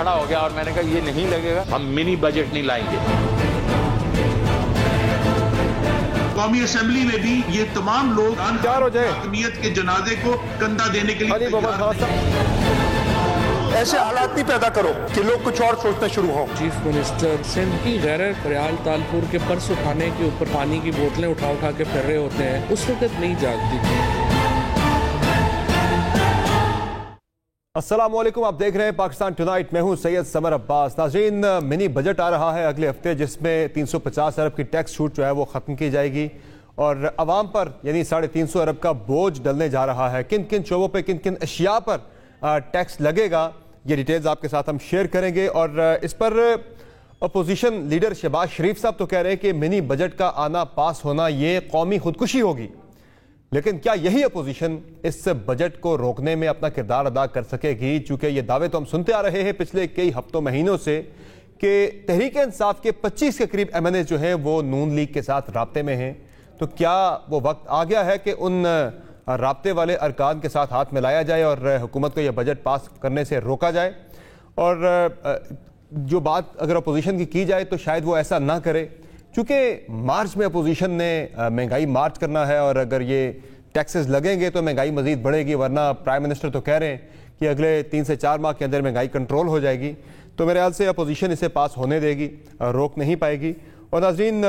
खड़ा हो गया और मैंने कहा ये नहीं लगेगा, हम मिनी बजट नहीं लाएंगे। कौमी असेंबली में भी ये तमाम लोग तैयार हो जाए हकमियत के जनाजे को कंधा देने के लिए ऐसे हालात नहीं पैदा करो कि लोग कुछ और सोचना शुरू हो। चीफ मिनिस्टर सिंध की गैर फरियाल तालपुर के पर्स उठाने के ऊपर पानी की बोतलें उठा उठा के फिर रहे होते हैं, उस वक्त नहीं जागती। अस्सलाम वालेकुम, आप देख रहे हैं पाकिस्तान टुनाइट। मैं हूं सैयद समर अब्बास। नाज़रीन, मिनी बजट आ रहा है अगले हफ्ते जिसमें 350 अरब की टैक्स छूट जो है वो ख़त्म की जाएगी और आवाम पर यानी 350 अरब का बोझ डलने जा रहा है। किन किन शोबों पर किन किन अशिया पर टैक्स लगेगा, ये डिटेल्स आपके साथ हम शेयर करेंगे। और इस पर अपोजिशन लीडर शहबाज शरीफ साहब तो कह रहे हैं कि मिनी बजट का आना पास होना ये कौमी खुदकुशी होगी, लेकिन क्या यही अपोजिशन इस बजट को रोकने में अपना किरदार अदा कर सकेगी? चूंकि ये दावे तो हम सुनते आ रहे हैं पिछले कई हफ्तों महीनों से कि तहरीक इंसाफ के 25 के करीब MNA जो हैं वो नून लीग के साथ राब्ते में हैं। तो क्या वो वक्त आ गया है कि उन राब्ते वाले अरकान के साथ हाथ मिलाया जाए और हुकूमत को यह बजट पास करने से रोका जाए? और जो बात अगर अपोजिशन की जाए तो शायद वो ऐसा ना करे, क्योंकि मार्च में अपोजिशन ने महंगाई मार्च करना है और अगर ये टैक्सेस लगेंगे तो महंगाई मजीद बढ़ेगी, वरना प्राइम मिनिस्टर तो कह रहे हैं कि अगले 3 से 4 माह के अंदर महंगाई कंट्रोल हो जाएगी। तो मेरे ख्याल से अपोजिशन इसे पास होने देगी, रोक नहीं पाएगी। और नाज़रीन,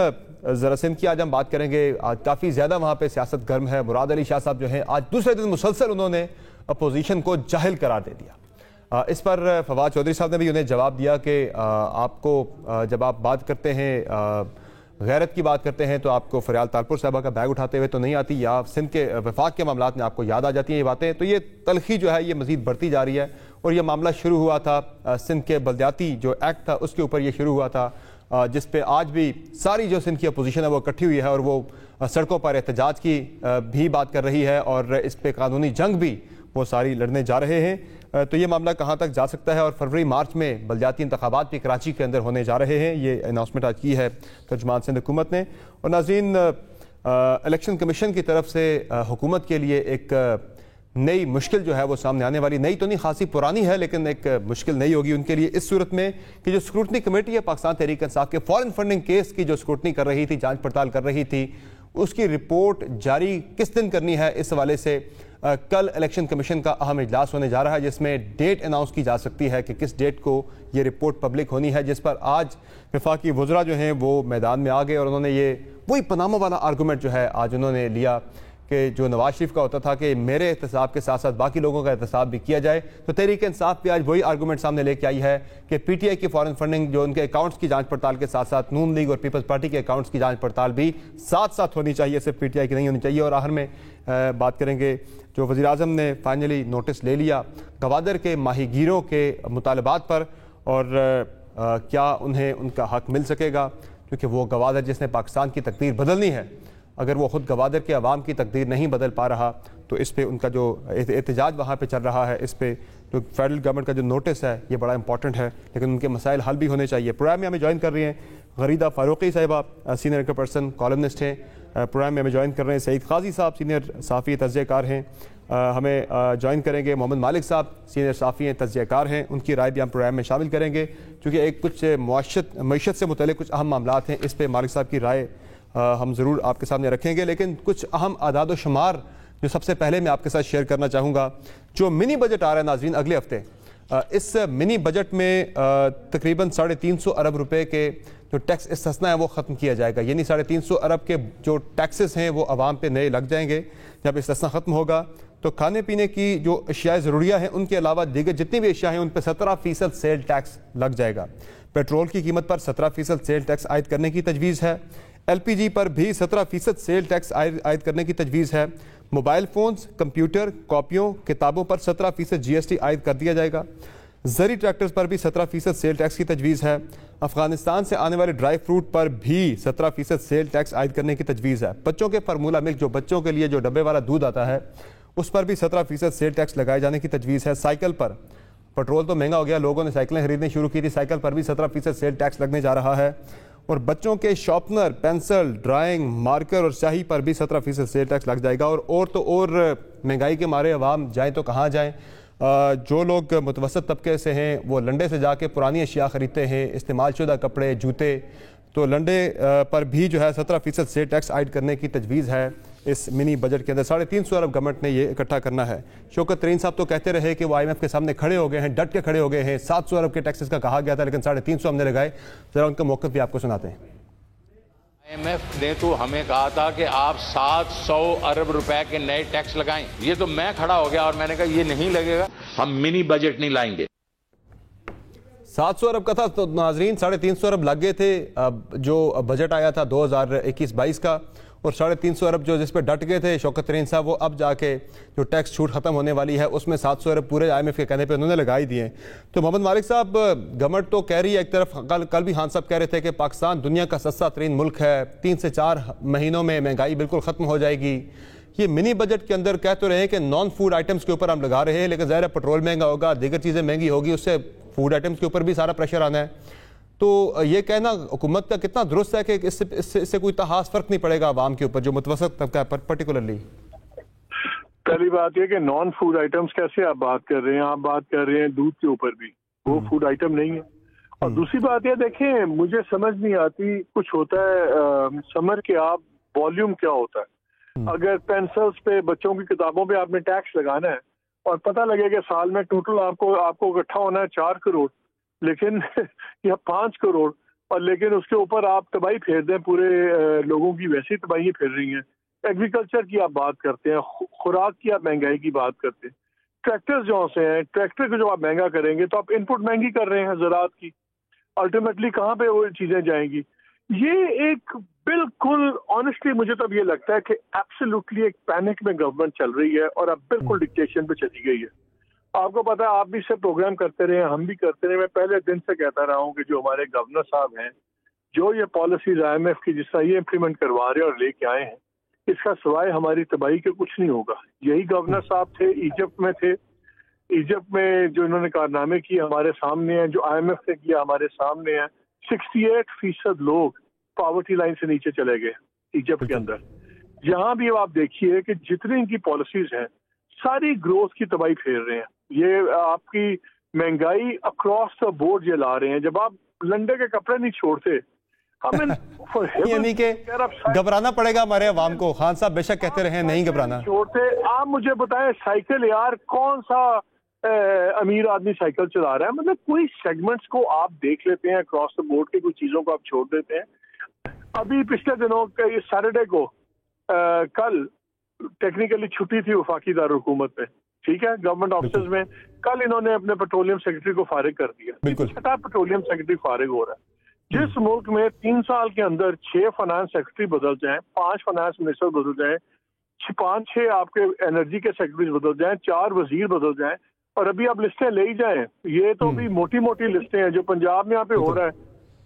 ज़रा सिंध की आज हम बात करेंगे। आज काफ़ी ज़्यादा वहाँ पर सियासत गर्म है। मुराद अली शाह साहब जो हैं, आज दूसरे दिन मुसलसल उन्होंने अपोजिशन को जाहिल करार दे दिया। इस पर फवाद चौधरी साहब ने भी उन्हें जवाब दिया कि आपको जब आप बात करते हैं गैरत की बात करते हैं तो आपको फरियाल तालपुर साहबा का बैग उठाते हुए तो नहीं आती, या सिंध के वफाक के मामलात में आपको याद आ जाती हैं ये बातें। तो ये तलखी जो है ये मजीद बढ़ती जा रही है। और ये मामला शुरू हुआ था सिंध के बल्दियाती जो एक्ट था उसके ऊपर ये शुरू हुआ था, जिस पे आज भी सारी जो सिंध की अपोजिशन है वो इकट्ठी हुई है और वो सड़कों पर एहतजाज की भी बात कर रही है और इस पर कानूनी जंग भी वो सारी लड़ने जा रहे हैं। तो ये मामला कहाँ तक जा सकता है? और फरवरी मार्च में बल्दियाती इंतखाबात भी कराची के अंदर होने जा रहे हैं, ये अनाउंसमेंट आज की है तर्जुमान सिंध हुकूमत ने। और नाज़रीन, इलेक्शन कमीशन की तरफ से हुकूमत के लिए एक नई मुश्किल जो है वो सामने आने वाली, नई तो नहीं खासी पुरानी है लेकिन एक मुश्किल नई होगी उनके लिए इस सूरत में कि जो स्क्रूटनी कमेटी है पाकिस्तान तहरीक इंसाफ के फॉरेन फंडिंग केस की जो स्क्रूटनी कर रही थी, जांच पड़ताल कर रही थी, उसकी रिपोर्ट जारी किस दिन करनी है, इस हवाले से कल इलेक्शन कमीशन का अहम इजलास होने जा रहा है जिसमें डेट अनाउंस की जा सकती है कि किस डेट को ये रिपोर्ट पब्लिक होनी है। जिस पर आज वफाकी वज़रा जो हैं वो मैदान में आ गए और उन्होंने ये वही पनामा वाला आर्गूमेंट जो है आज उन्होंने लिया कि जो नवाज शरीफ का होता था कि मेरे एहतसाब के साथ साथ बाकी लोगों का एहतसाब भी किया जाए। तो तहरीक इंसाफ भी आज वही आर्गूमेंट सामने लेके आई है कि PTI की फॉरेन फंडिंग जो उनके अकाउंट्स की जांच पड़ताल के साथ साथ नून लीग और पीपल्स पार्टी के अकाउंट्स की जांच पड़ताल भी साथ साथ होनी चाहिए, सिर्फ PTI की नहीं होनी चाहिए। और आखिर में बात करेंगे जो वज़ीर आज़म ने फाइनली नोटिस ले लिया गवादर के माहीगीरों के मुतालबात पर और क्या उन्हें उनका हक मिल सकेगा, क्योंकि वो गवादर जिसने पाकिस्तान की तकदीर बदलनी है, अगर वो ख़ुद गवादर के अवाम की तकदीर नहीं बदल पा रहा तो इस पर उनका जो एहतजाज वहाँ पे चल रहा है, इस पर जो फेडरल गवर्नमेंट का जो नोटिस है ये बड़ा इंपॉर्टेंट है, लेकिन उनके मसाइल हल भी होने चाहिए। प्रोग्राम में हमें ज्वाइन कर रही हैं गरीदा फारूकी साहिबा, सीनियर एंकर पर्सन कॉलमनिस्ट हैं। प्रोग्राम में हमें ज्वाइन कर रहे हैं सईद काजी साहब, सीनियर साफ़ी तज्ज़ियाकार हैं। हमें ज्वाइन करेंगे मोहम्मद मालिक साहब, सीनियर साफ़ी हैं, तज्ज़ियाकार हैं। उनकी राय भी हम प्रोग्राम में शामिल करेंगे क्योंकि एक कुछ मईशत से मुतल्लिक़ कुछ अहम मामलात हैं, इस पर मालिक साहब की राय हम ज़रूर आपके सामने रखेंगे। लेकिन कुछ अहम आदाद व शुमार जो सबसे पहले मैं आपके साथ शेयर करना चाहूँगा, जो मिनी बजट आ रहा है नाज़रीन अगले हफ्ते, इस मिनी बजट में तकरीबन 350 अरब रुपए के जो टैक्स इस्तिस्ना है वो ख़त्म किया जाएगा। यानी 350 अरब के जो टैक्सेस हैं वो आवाम पे नए लग जाएंगे। जब इस्तिस्ना ख़त्म होगा तो खाने पीने की जो अशियाए ज़रूरिया हैं उनके अलावा दीगर जितनी भी अशिया हैं उन पर 17% सेल टैक्स लग जाएगा। पेट्रोल की कीमत पर 17% सेल टैक्स आयद करने की तजवीज़ है। LPG पर भी 17% सेल टैक्स आयद करने की तजवीज़ है। मोबाइल फ़ोन्स, कंप्यूटर, कॉपियों, किताबों पर 17% GST आयद कर दिया जाएगा। ज़री ट्रैक्टर्स पर भी 17% सेल टैक्स की तजवीज़ है। अफगानिस्तान से आने वाले ड्राई फ्रूट पर भी 17% सेल टैक्स आयद करने की तजवीज़ है। बच्चों के फार्मूला मिल्क, जो बच्चों के लिए जो डब्बे वाला दूध आता है, उस पर भी 17% सेल टैक्स लगाए जाने की तजवीज़ है। साइकिल पर, पेट्रोल तो महंगा हो गया, लोगों ने साइकिलें खरीदनी शुरू की थी, साइकिल पर भी 17% सेल टैक्स लगने जा रहा है। और बच्चों के शॉर्पनर, पेंसिल, ड्राइंग, मार्कर और स्याही पर भी 17% सेल टैक्स लग जाएगा। और तो और महंगाई के मारे अवाम जाएँ तो कहाँ जाएँ। जो लोग मुतवसत तबके से हैं वो लंडे से जाके पुरानी अशिया ख़रीदते हैं, इस्तेमाल शुदा कपड़े, जूते, तो लंडे पर भी जो है 17% से टैक्स आयड करने की तजवीज़ है इस मिनी बजट के अंदर। 350 अरब गवर्नमेंट ने ये इकट्ठा करना है। शौकत तरीन साहब तो कहते रहे कि वो IMF के सामने खड़े हो गए हैं, डट के खड़े हो गए हैं। 700 अरब के टैक्सेस का कहा गया था, लेकिन 350 हमने लगाए। ज़रा उनका मौक़िफ़ भी आपको सुनाते हैं। IMF ने तो हमें कहा था कि आप 700 अरब रुपए के नए टैक्स लगाएं। ये तो मैं खड़ा हो गया और मैंने कहा ये नहीं लगेगा, हम मिनी बजट नहीं लाएंगे। 700 अरब का था तो नाजरीन 350 अरब लग गए थे जो बजट आया था 2021-22 का, और 350 अरब जो जिस पर डट गए थे शौकत तरीन साहब, वो अब जाके जो टैक्स छूट ख़त्म होने वाली है उसमें 700 अरब पूरे IMF के कहने पे उन्होंने लगा ही दिए। तो मोहम्मद मालिक साहब, गवर्नमेंट तो कह रही है एक तरफ, कल भी खान साहब कह रहे थे कि पाकिस्तान दुनिया का सस्ता तरीन मुल्क है, 3 से 4 महीनों में महंगाई बिल्कुल ख़त्म हो जाएगी। ये मिनी बजट के अंदर कह तो रहे हैं कि नॉन फूड आइटम्स के ऊपर हम लगा रहे हैं, लेकिन ज़ाहिर है पेट्रोल महंगा होगा, दीगर चीज़ें महंगी होगी, उससे फूड आइटम्स के ऊपर भी सारा प्रेशर आना है। तो ये कहना हुकूमत का कितना दुरुस्त है कि इससे कोई खास फर्क नहीं पड़ेगा आवाम के ऊपर जो मुतवसत तबका है पर्टिकुलरली? पहली बात यह कि नॉन फूड आइटम्स कैसे आप बात कर रहे हैं? आप बात कर रहे हैं दूध के ऊपर भी, वो फूड आइटम नहीं है। और दूसरी बात यह देखें, मुझे समझ नहीं आती, कुछ होता है समर के आप वॉल्यूम क्या होता है। अगर पेंसिल्स पे, बच्चों की किताबों पे आपने टैक्स लगाना है और पता लगे कि साल में टोटल आपको इकट्ठा होना है 4 करोड़, लेकिन या 5 करोड़, और लेकिन उसके ऊपर आप तबाही फेर दें, पूरे लोगों की वैसी तबाही फेर रही हैं। एग्रीकल्चर की आप बात करते हैं, खुराक की आप महंगाई की बात करते हैं, ट्रैक्टर्स जो से हैं, ट्रैक्टर को जो आप महंगा करेंगे तो आप इनपुट महंगी कर रहे हैं ज़राअत की। अल्टीमेटली कहाँ पे वो चीज़ें जाएंगी? ये एक बिल्कुल ऑनेस्टली मुझे तब ये लगता है कि एब्सोल्युटली एक पैनिक में गवर्नमेंट चल रही है और अब बिल्कुल डिक्टेशन पे चली गई है। आपको पता है, आप भी इससे प्रोग्राम करते रहे, हम भी करते रहे। मैं पहले दिन से कहता रहा हूँ कि जो हमारे गवर्नर साहब हैं, जो ये पॉलिसीज IMF की जिस तरह ये इम्प्लीमेंट करवा रहे हैं और लेके आए हैं, इसका सिवाय हमारी तबाही के कुछ नहीं होगा। यही गवर्नर साहब थे, इजिप्ट में थे, इजिप्ट में जो इन्होंने कारनामे किए हमारे सामने हैं, जो IMF ने किया हमारे सामने है। 68% लोग पॉवर्टी लाइन से नीचे चले गए इजिप्ट के अंदर। यहाँ भी आप देखिए कि जितनी इनकी पॉलिसीज हैं सारी ग्रोथ की तबाही फेर रहे हैं। ये आपकी महंगाई अक्रॉस द बोर्ड ये ला रहे हैं। जब आप लंडे के कपड़े नहीं छोड़ते, यानी कि घबराना पड़ेगा हमारे अवाम को। खान साहब बेशक कहते रहे नहीं घबराना छोड़ते। आप मुझे बताएं, साइकिल यार कौन सा अमीर आदमी साइकिल चला रहा है? मतलब कोई सेगमेंट्स को आप देख लेते हैं अक्रॉस द बोर्ड की, कुछ चीजों को आप छोड़ देते हैं। अभी पिछले दिनों के सैटरडे को कल टेक्निकली छुट्टी थी वफाकी दारुल-हुकूमत में, ठीक है, गवर्नमेंट ऑफिस में। कल इन्होंने अपने पेट्रोलियम सेक्रेटरी को फारिग कर दिया। छठा पेट्रोलियम सेक्रेटरी फारिग हो रहा है। जिस मुल्क में 3 साल के अंदर 6 फाइनेंस सेक्रेटरी बदल जाएं, 5 फाइनेंस मिनिस्टर बदल जाएं, 5-6 आपके एनर्जी के सेक्रेटरी बदल जाएं, 4 वजीर बदल जाएं, और अभी आप लिस्टें ले ही जाएं, ये तो भी मोटी मोटी लिस्टें हैं। जो पंजाब में यहाँ पे हो रहा है,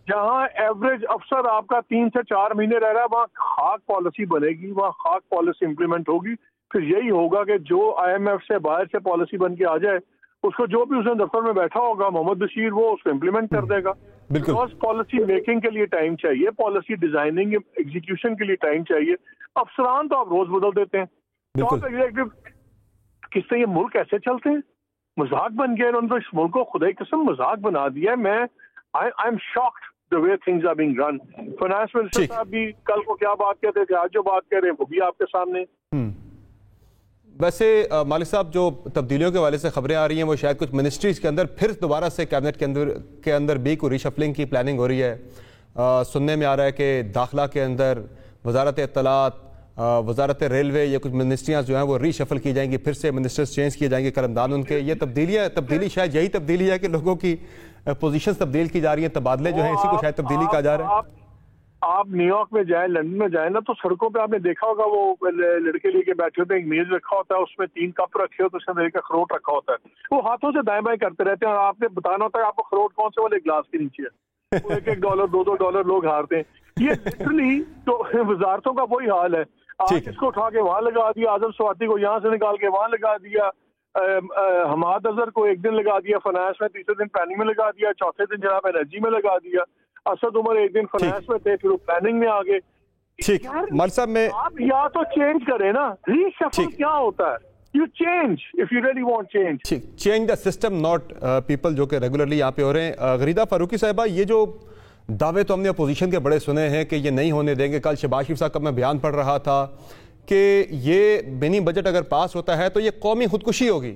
जहाँ एवरेज अफसर आपका 3 से 4 महीने रह रहा है, वहाँ खाक पॉलिसी बनेगी, वहाँ खाक पॉलिसी इंप्लीमेंट होगी। फिर यही होगा कि जो IMF से बाहर से पॉलिसी बन के आ जाए, उसको जो भी उसने दफ्तर में बैठा होगा मोहम्मद बशीर, वो उसको इम्प्लीमेंट कर देगा। बिकॉज पॉलिसी मेकिंग के लिए टाइम चाहिए, पॉलिसी डिजाइनिंग एग्जीक्यूशन के लिए टाइम चाहिए। अफसरान तो आप रोज बदल देते हैं। टॉप एग्जीक्यूटिव किससे ये मुल्क ऐसे चलते हैं? मजाक बन गया। उन्होंने तो इस मुल्क को खुदा कसम मजाक बना दिया है। I am shocked the way things are being run. Finance minister साहब भी कल को क्या बात कहते थे, आज जो बात कह रहे हैं वो भी आपके सामने। वैसे मालिक साहब, जो तब्दीलियों के हवाले से खबरें आ रही हैं वो शायद कुछ मिनिस्ट्रीज के अंदर फिर दोबारा से कैबिनेट के अंदर भी कोई रिशफलिंग की प्लानिंग हो रही है। सुनने में आ रहा है कि दाखिला के अंदर वजारत इत्तलात, वजारत रेलवे, ये कुछ मिनिस्ट्रियाँ जो हैं वो रीशफल की जाएंगी, फिर से मिनिस्टर्स चेंज किए जाएंगे, कलमदान उनके। ये तब्दीली शायद यही तब्दीली है कि लोगों की पोजीशंस तब्दील की जा रही है, तबादले जो है इसी को शायद तब्दीली कहा जा रहा है। आप न्यूयॉर्क में जाए, लंदन में जाए ना, तो सड़कों पे आपने देखा होगा वो लड़के लेके बैठे होते हैं, एक मेज रखा होता है, उसमें 3 कप रखे होते हैं, उसमें एक अखरोट रखा होता है। वो हाथों से दाएं बाएं करते रहते हैं और आपने बताना होता है आपको अखरोट कौन से वाले ग्लास के नीचे है। तो $1-1, $2-2 लोग हारते हैं। ये लिटरली तो वजारतों का वही हाल है। आज इसको उठा के वहां लगा दिया, आजम स्वाति को यहाँ से निकाल के वहां लगा दिया, हमाद अजहर को एक दिन लगा दिया फाइनेंस में, तीसरे दिन प्लानिंग में लगा दिया, चौथे दिन जनाब एनर्जी में लगा दिया, असद उमर एक दिन फाइनेंस में थे, फिर वो प्लानिंग में आ गए। ठीक, मल साहब में आप या तो चेंज करें ना, रीशफल क्या होता है? You change if you really want change. Change the system not people, जो कि रेगुलरली यहाँ पे हो रहे हैं। गरीदा फारूकी साहिबा, ये जो दावे तो हमने अपोजिशन के बड़े सुने हैं कि ये नहीं होने देंगे। कल शहबाज शरीफ साहब का मैं बयान पढ़ रहा था कि ये मिनी बजट अगर पास होता है तो ये कौमी खुदकुशी होगी,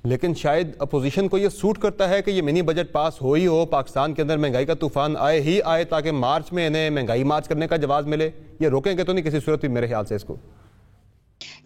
लेकिन शायद अपोजिशन को ये सूट करता है कि ये मिनी बजट पास हो ही हो, पाकिस्तान के अंदर महंगाई का तूफान आए ही आए, ताकि मार्च में इन्हें महंगाई मार्च करने का जवाब मिले। ये रोकेंगे तो नहीं किसी सूरत में मेरे ख्याल से इसको।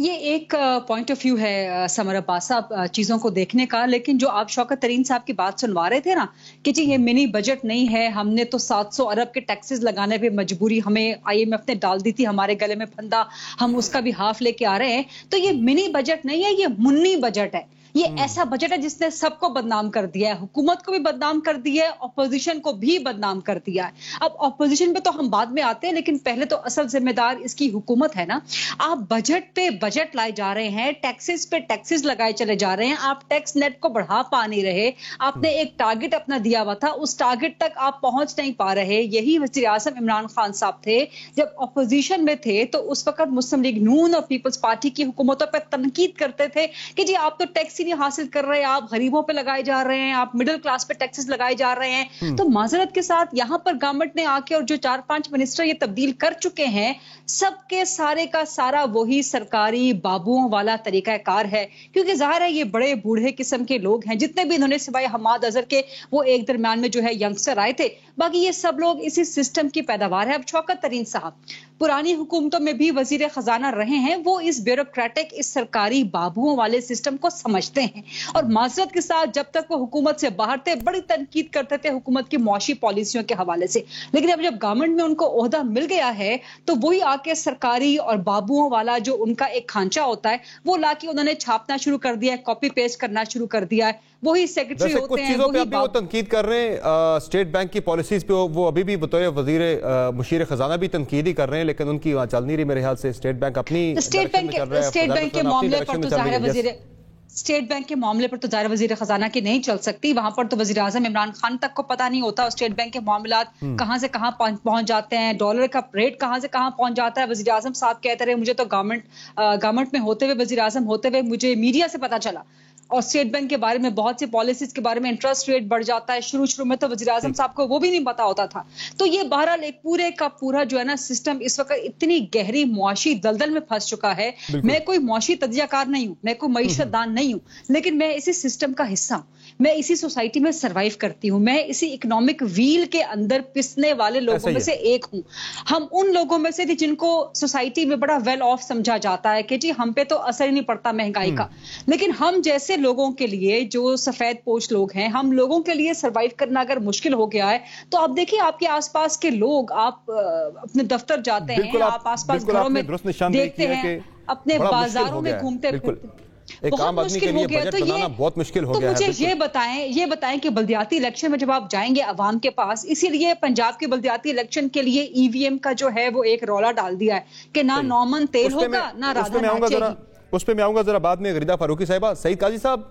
ये एक पॉइंट ऑफ व्यू है समर अब्बास साहब चीजों को देखने का, लेकिन जो आप शौकत तरीन साहब की बात सुनवा रहे थे ना कि जी ये मिनी बजट नहीं है, हमने तो 700 अरब के टैक्सेस लगाने पे मजबूरी हमें IMF ने डाल दी थी, हमारे गले में फंदा, हम उसका भी हाफ लेके आ रहे हैं, तो ये मिनी बजट नहीं है, ये मुन्नी बजट है। ये ऐसा बजट है जिसने सबको बदनाम कर दिया है, हुकूमत को भी बदनाम कर दिया है, ऑपोजिशन को भी बदनाम कर दिया है। अब ऑपोजिशन पे तो हम बाद में आते हैं, लेकिन पहले तो असल जिम्मेदार इसकी हुकूमत है ना। आप बजट पे बजट लाए जा रहे हैं, टैक्सेस पे टैक्सेस लगाए चले जा रहे हैं, आप टैक्स नेट को बढ़ा पा नहीं रहे। आपने एक टारगेट अपना दिया हुआ था, उस टारगेट तक आप पहुंच नहीं पा रहे। यही वज़ीर आज़म इमरान खान साहब थे जब ऑपोजिशन में थे, तो उस वक्त मुस्लिम लीग नून और पीपल्स पार्टी की हुकूमतों पर तनकीद करते थे कि जी आप तो टैक्स नहीं हासिल कर रहे हैं, आप गरीबों पे लगाए जा रहे हैं, आप मिडिल क्लास पे टैक्सेस लगाए जा रहे हैं। तो माजरत के साथ यहां पर गवर्नमेंट ने आके और जो 4-5 मिनिस्टर ये तब्दील कर चुके हैं, सबके सारे का सारा वही सरकारी बाबुओं वाला तरीकाकार है, क्योंकि जाहिर है ये बड़े बूढ़े किस्म के लोग हैं। जितने भी इन्होंने सिवाय हमाद अजहर के वो एक दरमियान में जो है यंगस्टर आए थे, बाकी ये सब लोग इसी सिस्टम की पैदावार है। अब शौकत तरीन साहब पुरानी हुकूमतों में भी वजीर खजाना रहे हैं, वो इस ब्यूरोक्रेटिक, इस सरकारी बाबुओं वाले सिस्टम को समझते हैं, और माजरत के साथ जब तक वो हुकूमत से बाहर थे बड़ी तनकीद करते थे हुकूमत की मौशी पॉलिसियों के हवाले से, लेकिन अब जब गवर्नमेंट में उनको ओहदा मिल गया है तो वही आके सरकारी और बाबुओं वाला जो उनका एक खांचा होता है वो लाके उन्होंने छापना शुरू कर दिया है, कॉपी पेस्ट करना शुरू कर दिया है। वही सेक्रेटरी होते कुछ हैं, चीजों पे अभी वो तनकीद कर रहे हैं, स्टेट बैंक की पॉलिसीज पे वो अभी भी बतौर वजीर मुशीर खजाना भी तनकीद ही कर रहे हैं, लेकिन उनकी वहां चल नहीं रही मेरे ख्याल से। स्टेट बैंक अपनी स्टेट बैंक के मामले पर तो जाहिर वजीर स्टेट बैंक के मामले पर तो जाहिर वजीर खजाना की नहीं चल सकती, वहां पर तो वजीर आजम इमरान खान तक को पता नहीं होता स्टेट बैंक के मामलात कहां से कहां पहुंच जाते हैं, डॉलर का रेट कहां से कहां पहुंच जाता है। वजीर आजम साहब कहते रहे मुझे तो गवर्नमेंट में होते हुए, वजीर आजम होते हुए मुझे मीडिया से पता चला, और स्टेट बैंक के बारे में बहुत सी पॉलिसीज के बारे में इंटरेस्ट रेट बढ़ जाता है, शुरू में तो वजीर आजम साहब को वो भी नहीं पता होता था। तो ये बहरहाल एक पूरे का पूरा जो है ना सिस्टम इस वक्त इतनी गहरी मुआशी दलदल में फंस चुका है। मैं कोई मुआशी तजियाकार नहीं हूं, मैं कोई मईशतदान नहीं हूं, लेकिन मैं इसी सिस्टम का हिस्सा हूं, मैं इसी सोसाइटी में सर्वाइव करती हूं, मैं इसी इकोनॉमिक व्हील के अंदर पिसने वाले लोगों में से एक हूं। हम उन लोगों में से जिनको सोसाइटी में बड़ा वेल ऑफ समझा जाता है कि जी हम पे तो असर ही नहीं पड़ता महंगाई का, लेकिन हम जैसे लोगों के लिए जो सफेद पोश लोग हैं, हम लोगों के लिए सरवाइव करना अगर मुश्किल हो गया है तो आप देखिए आपके आसपास के लोग, आप अपने दफ्तर जाते हैं, आप आसपास घरों में देखते हैं, अपने बाजारों में घूमते फिरते, बहुत मुश्किल हो गया। तो ये बहुत मुश्किल हो गया। तो मुझे ये बताएं कि बल्दियाती इलेक्शन में जब आप जाएंगे अवाम के पास, इसीलिए पंजाब के बल्दियाती इलेक्शन के लिए EVM का जो है वो एक रौला डाल दिया है कि ना नॉमन तेल होगा ना राधा नाचेगी। उस पर मैं आऊंगा जरा बाद में। गरीदा फारूकी साहिबा, सईद काजी साहब,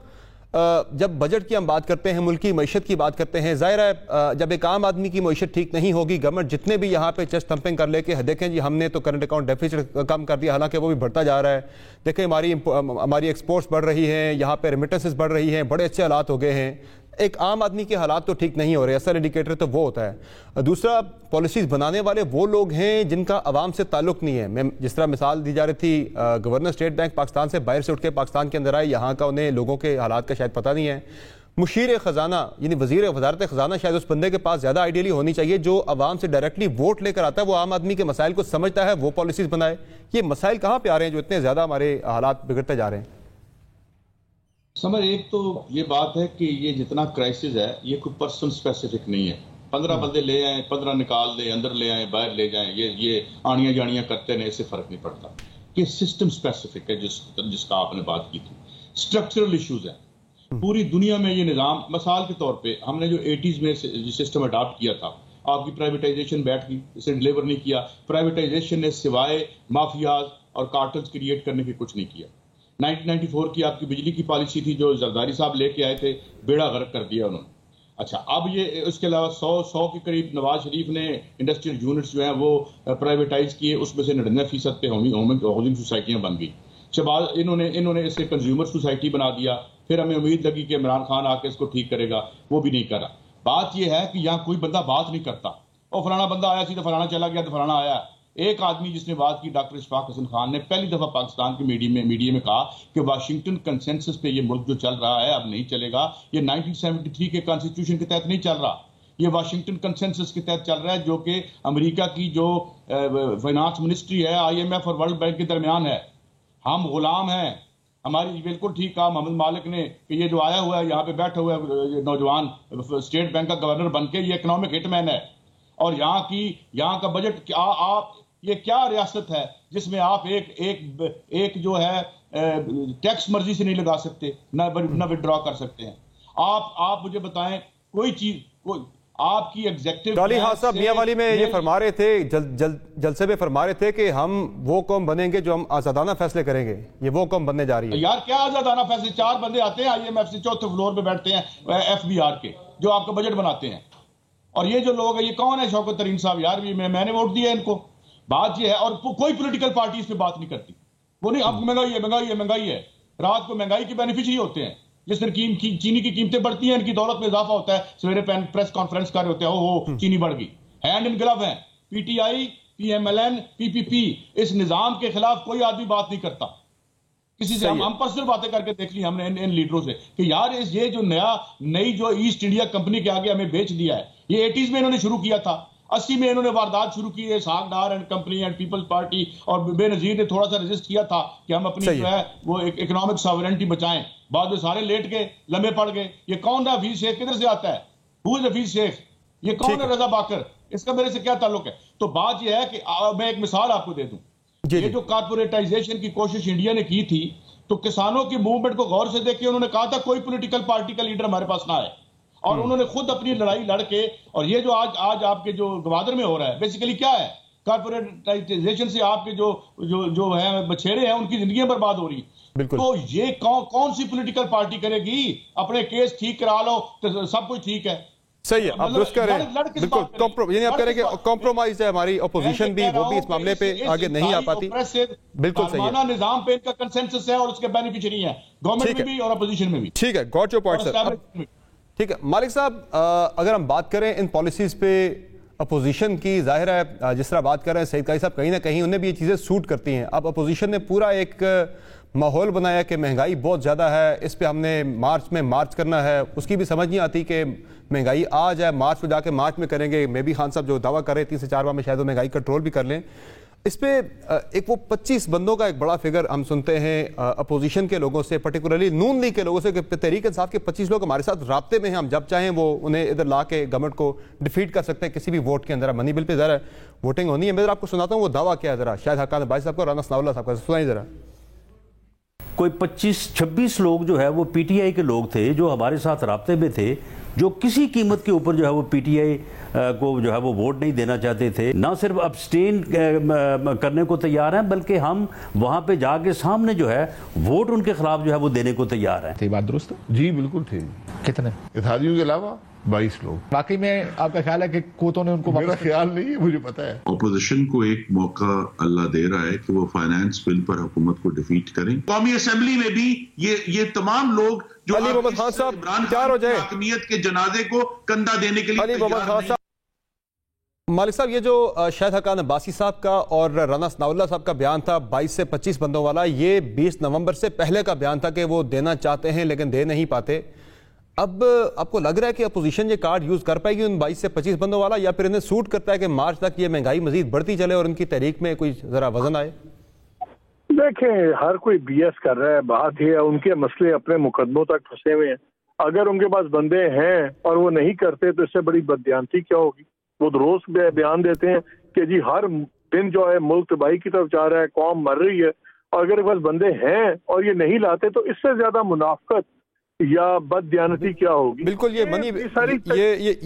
जब बजट की हम बात करते हैं, मुल्क की मईशत की बात करते हैं, जाहिर है जब एक आम आदमी की मईशत ठीक नहीं होगी, गवर्नमेंट जितने भी यहाँ पे चेस्ट थंपिंग कर लेके देखें जी हमने तो करंट अकाउंट डेफिसिट कम कर दिया, हालांकि वो भी बढ़ता जा रहा है। देखें हमारी एक्सपोर्ट्स बढ़ रही हैं, यहाँ पे रेमिटेंसेस बढ़ रही हैं, बड़े अच्छे हालात हो गए हैं। एक आम आदमी के हालात तो ठीक नहीं हो रहे, असल इंडिकेटर तो वो होता है। दूसरा, पॉलिसीज बनाने वाले वो लोग हैं जिनका अवाम से ताल्लुक नहीं है। मैं जिस तरह मिसाल दी जा रही थी, गवर्नर स्टेट बैंक पाकिस्तान से बाहर से उठ के पाकिस्तान के अंदर आए, यहाँ का उन्हें लोगों के हालात का शायद पता नहीं है। मुशीर खजाना यानी वजीर वजारत खजाना शायद उस बंदे के पास ज़्यादा आइडियली होनी चाहिए जो अवाम से डायरेक्टली वोट लेकर आता है, वो आम आदमी के मसाइल को समझता है, वो पॉलिसीज बनाए। ये मसाइल कहाँ पे आ रहे हैं जो इतने ज़्यादा हमारे हालात बिगड़ते जा रहे हैं? समझ, एक तो ये बात है कि ये जितना क्राइसिस है ये कोई पर्सन स्पेसिफिक नहीं है। 15 बंदे ले आए, 15 निकाल दे, अंदर ले आए, बाहर ले जाएं, ये आनियां जानियां करते रहे, इससे फर्क नहीं पड़ता। ये सिस्टम स्पेसिफिक है जिसका आपने बात की थी। स्ट्रक्चरल इश्यूज है पूरी दुनिया में। ये निज़ाम, मिसाल के तौर पे हमने जो 80s में सिस्टम अडॉप्ट किया था, आपकी प्राइवेटाइजेशन बैठ गई, इसे डिलीवर नहीं किया। प्राइवेटाइजेशन ने सिवाय माफियाज और कार्टल्स क्रिएट करने की कुछ नहीं किया। 1994 की आपकी बिजली की पॉलिसी थी जो जरदारी साहब लेके आए थे, बेड़ा गर्क कर दिया उन्होंने। अच्छा, अब ये उसके अलावा 100 के करीब नवाज शरीफ ने इंडस्ट्रियल यूनिट्स जो हैं वो प्राइवेटाइज किए, उसमें से 99% पे हाउसिंग सोसाइटियां बन गई। शहबाज इन्होंने इसे कंज्यूमर सोसाइटी बना दिया, फिर हमें उम्मीद लगी कि इमरान खान आके इसको ठीक करेगा, वो भी नहीं कर रहा। बात यह है कि यहाँ कोई बंदा बात नहीं करता, और फलाना बंदा आया सीधा फलाना चला गया तो फलाना आया। एक आदमी जिसने बात की, डॉक्टर इशफाक हसन खान ने पहली दफा पाकिस्तान के मीडिया में कहा कि वाशिंगटन कंसेंसस पे ये मुल्क जो चल रहा है अब नहीं चलेगा, ये 1973 के कॉन्स्टिट्यूशन के तहत नहीं चल रहा, ये वाशिंगटन कंसेंसस के तहत चल रहा है, जो कि अमेरिका की जो फाइनेंस मिनिस्ट्री है, IMF और वर्ल्ड बैंक के दरमियान है। हम गुलाम हैं। हमारी बिल्कुल ठीक कहा मोहम्मद मालिक ने कि ये जो आया हुआ है यहाँ पे बैठा हुआ है नौजवान स्टेट बैंक का गवर्नर बनके, ये इकोनॉमिक हिटमैन है। और यहाँ का बजट आप ये क्या रियासत है जिसमें आप एक जो है टैक्स मर्जी से नहीं लगा सकते, ना विड्रॉ कर सकते हैं। आप मुझे बताएं कोई चीज, कोई आपकी एग्जेक्टिव डॉली हाँ साहब मियांवाली में ये फरमा रहे थे, जलसे में फरमा रहे थे कि हम वो कौम बनेंगे जो हम आजादाना फैसले करेंगे, ये वो कौम बनने जा रही है। यार क्या आजादाना फैसले? 4 बंदे आते हैं IMF से, चौथे फ्लोर पे बैठते हैं FBR के, जो आपका बजट बनाते हैं। और ये जो लोग हैं, ये कौन है? शौकत तरीन साहब। यार मैंने वोट दिया इनको। बात ये है, और कोई पोलिटिकल पार्टी इस पर बात नहीं करती। वो नहीं, अब महंगाई है। रात को महंगाई के बेनिफिशियरी होते हैं। जिस दिन चीनी की कीमतें बढ़ती हैं, इनकी दौलत में इजाफा होता है। सवेरे प्रेस कॉन्फ्रेंस कर रहे होते हैं, हो चीनी बढ़ गई। हैंड इन ग्लव है। PTI, PMLN, PPP, इस निजाम के खिलाफ कोई आदमी बात नहीं करता किसी से। हम पर्सनल बातें करके देख ली हमने इन लीडरों से कि यार ये जो नई जो ईस्ट इंडिया कंपनी के आगे हमें बेच दिया है, ये 80s में इन्होंने शुरू किया था। 80 में इन्होंने वारदात शुरू की है, साग डार and company and Peoples Party, और बेनजीर ने थोड़ा सा रेजिस्ट किया था कि हम अपनी जो है वो इकोनॉमिक सॉवरेनिटी बचाएं। बाद में सारे लेट गए, लंबे पड़ गए। ये कौन है हफीज शेख? किधर से आता है? Who is Hafeez Shaikh? ये कौन है रजा बाकर? इसका मेरे से क्या ताल्लुक है? तो बात यह है कि मैं एक मिसाल आपको दे दूं। ये जो कारपोरेटाइजेशन की कोशिश इंडिया ने की थी, तो किसानों की मूवमेंट को गौर से देखिए, उन्होंने कहा था कोई पॉलिटिकल पार्टी का लीडर हमारे पास ना आए, और उन्होंने खुद अपनी लड़ाई लड़के। और ये जो आज आपके जो गवादर में हो रहा है, बेसिकली क्या है? कारपोरेटाइजेशन से आपके जो है बछेरे हैं, उनकी जिंदगियां बर्बाद हो रही। तो ये कौन सी पॉलिटिकल पार्टी करेगी? अपने केस ठीक करा लो तो सब कुछ ठीक है। सही है, आप दुरुस्त कर रहे हैं। बिल्कुल, यानी आप कह रहे हैं कि कॉम्प्रोमाइज है हमारी ऑपोजिशन भी, वो भी इस मामले पे आगे नहीं आ पाती। बिल्कुल सही है। निजाम पे इनका कंसेंसस है और उसके बेनिफिशियरी है, गवर्नमेंट में भी और अपोजिशन में भी। ठीक है, गॉट योर पॉइंट सर। ठीक है मालिक साहब, अगर हम बात करें इन पॉलिसीज पे अपोजिशन की, जाहिर है जिस तरह बात कर रहे हैं सईद काजी साहब, कहीं ना कहीं उन्हें भी ये चीज़ें सूट करती हैं। अब अपोजिशन ने पूरा एक माहौल बनाया कि महंगाई बहुत ज़्यादा है, इस पे हमने मार्च में मार्च करना है। उसकी भी समझ नहीं आती कि महंगाई आ जाए, मार्च में जाके मार्च में करेंगे। मे बी खान साहब जो दावा कर रहे 3 से 4 माह में शायद वो महंगाई कंट्रोल भी कर लें। इस पे एक वो 25 बंदों का एक बड़ा फिगर हम सुनते हैं अपोजिशन के लोगों से, पर्टिकुलरली नून लीग के लोगों से, कि तहरीक इंसाफ के 25 लोग हमारे साथ राब्ते में हैं, हम जब चाहें वो उन्हें इधर ला के गवर्नमेंट को डिफीट कर सकते हैं किसी भी वोट के अंदर। मनी बिल पे ज़रा वोटिंग होनी है। मैं आपको सुनाता हूँ वो दावा क्या है, ज़रा शायद हकान भाई साहब को, राना सनाउल्लाह साहब का सुनाइए ज़रा। कोई 25-26 लोग जो है वो PTI के लोग थे, जो हमारे साथ राब्ते में थे, जो किसी कीमत के ऊपर जो है वो PTI को जो है वो वोट नहीं देना चाहते थे। ना सिर्फ अब्सटेन करने को तैयार हैं, बल्कि हम वहां पे जाके सामने जो है वोट उनके खिलाफ जो है वो देने को तैयार हैं। थी बात दुरुस्त? जी बिल्कुल थे। कितने? इत्तेहादियों के अलावा 22 लोग। बाकी में आपका ख्याल है कि कोतों ने उनको? मेरा ख्याल नहीं है, मुझे पता है। ऑपोजिशन को एक मौका अल्लाह दे रहा है कि वो फाइनेंस बिल पर हुकूमत को डिफीट करें। कौमी असेंबली में भी ये तमाम लोग जो अली मोहम्मद खान साहब तैयार हो जाए हकमियत के जनाजे को कंधा देने के लिए। अली मोहम्मद खान साहब, मालिक साहब, ये जो शाहिद हकान अब्बासी साहब का और राना सनाउल्लाह साहब का बयान था 22 से 25 बंदों वाला, ये 20 नवंबर से पहले का बयान था कि वो देना चाहते हैं लेकिन दे नहीं पाते। अब आपको लग रहा है कि अपोजिशन ये कार्ड यूज कर पाएगी उन 22 से 25 बंदों वाला, या फिर इन्हें सूट करता है कि मार्च तक ये महंगाई मजीद बढ़ती चले और उनकी तहरीक में कोई जरा वजन आए? देखें, हर कोई BS कर रहा है। बात ये है, उनके मसले अपने मुकदमों तक फंसे हुए हैं। अगर उनके पास बंदे हैं और वो नहीं करते तो इससे बड़ी बदयांती क्या होगी? वो रोज बयान देते हैं कि जी हर दिन जो है मुल्क तबाही की तरफ जा रहा है, कौम मर रही है, और अगर बस बंदे हैं और ये नहीं लाते तो इससे ज्यादा मुनाफकत या बददियानती क्या होगी? बिल्कुल,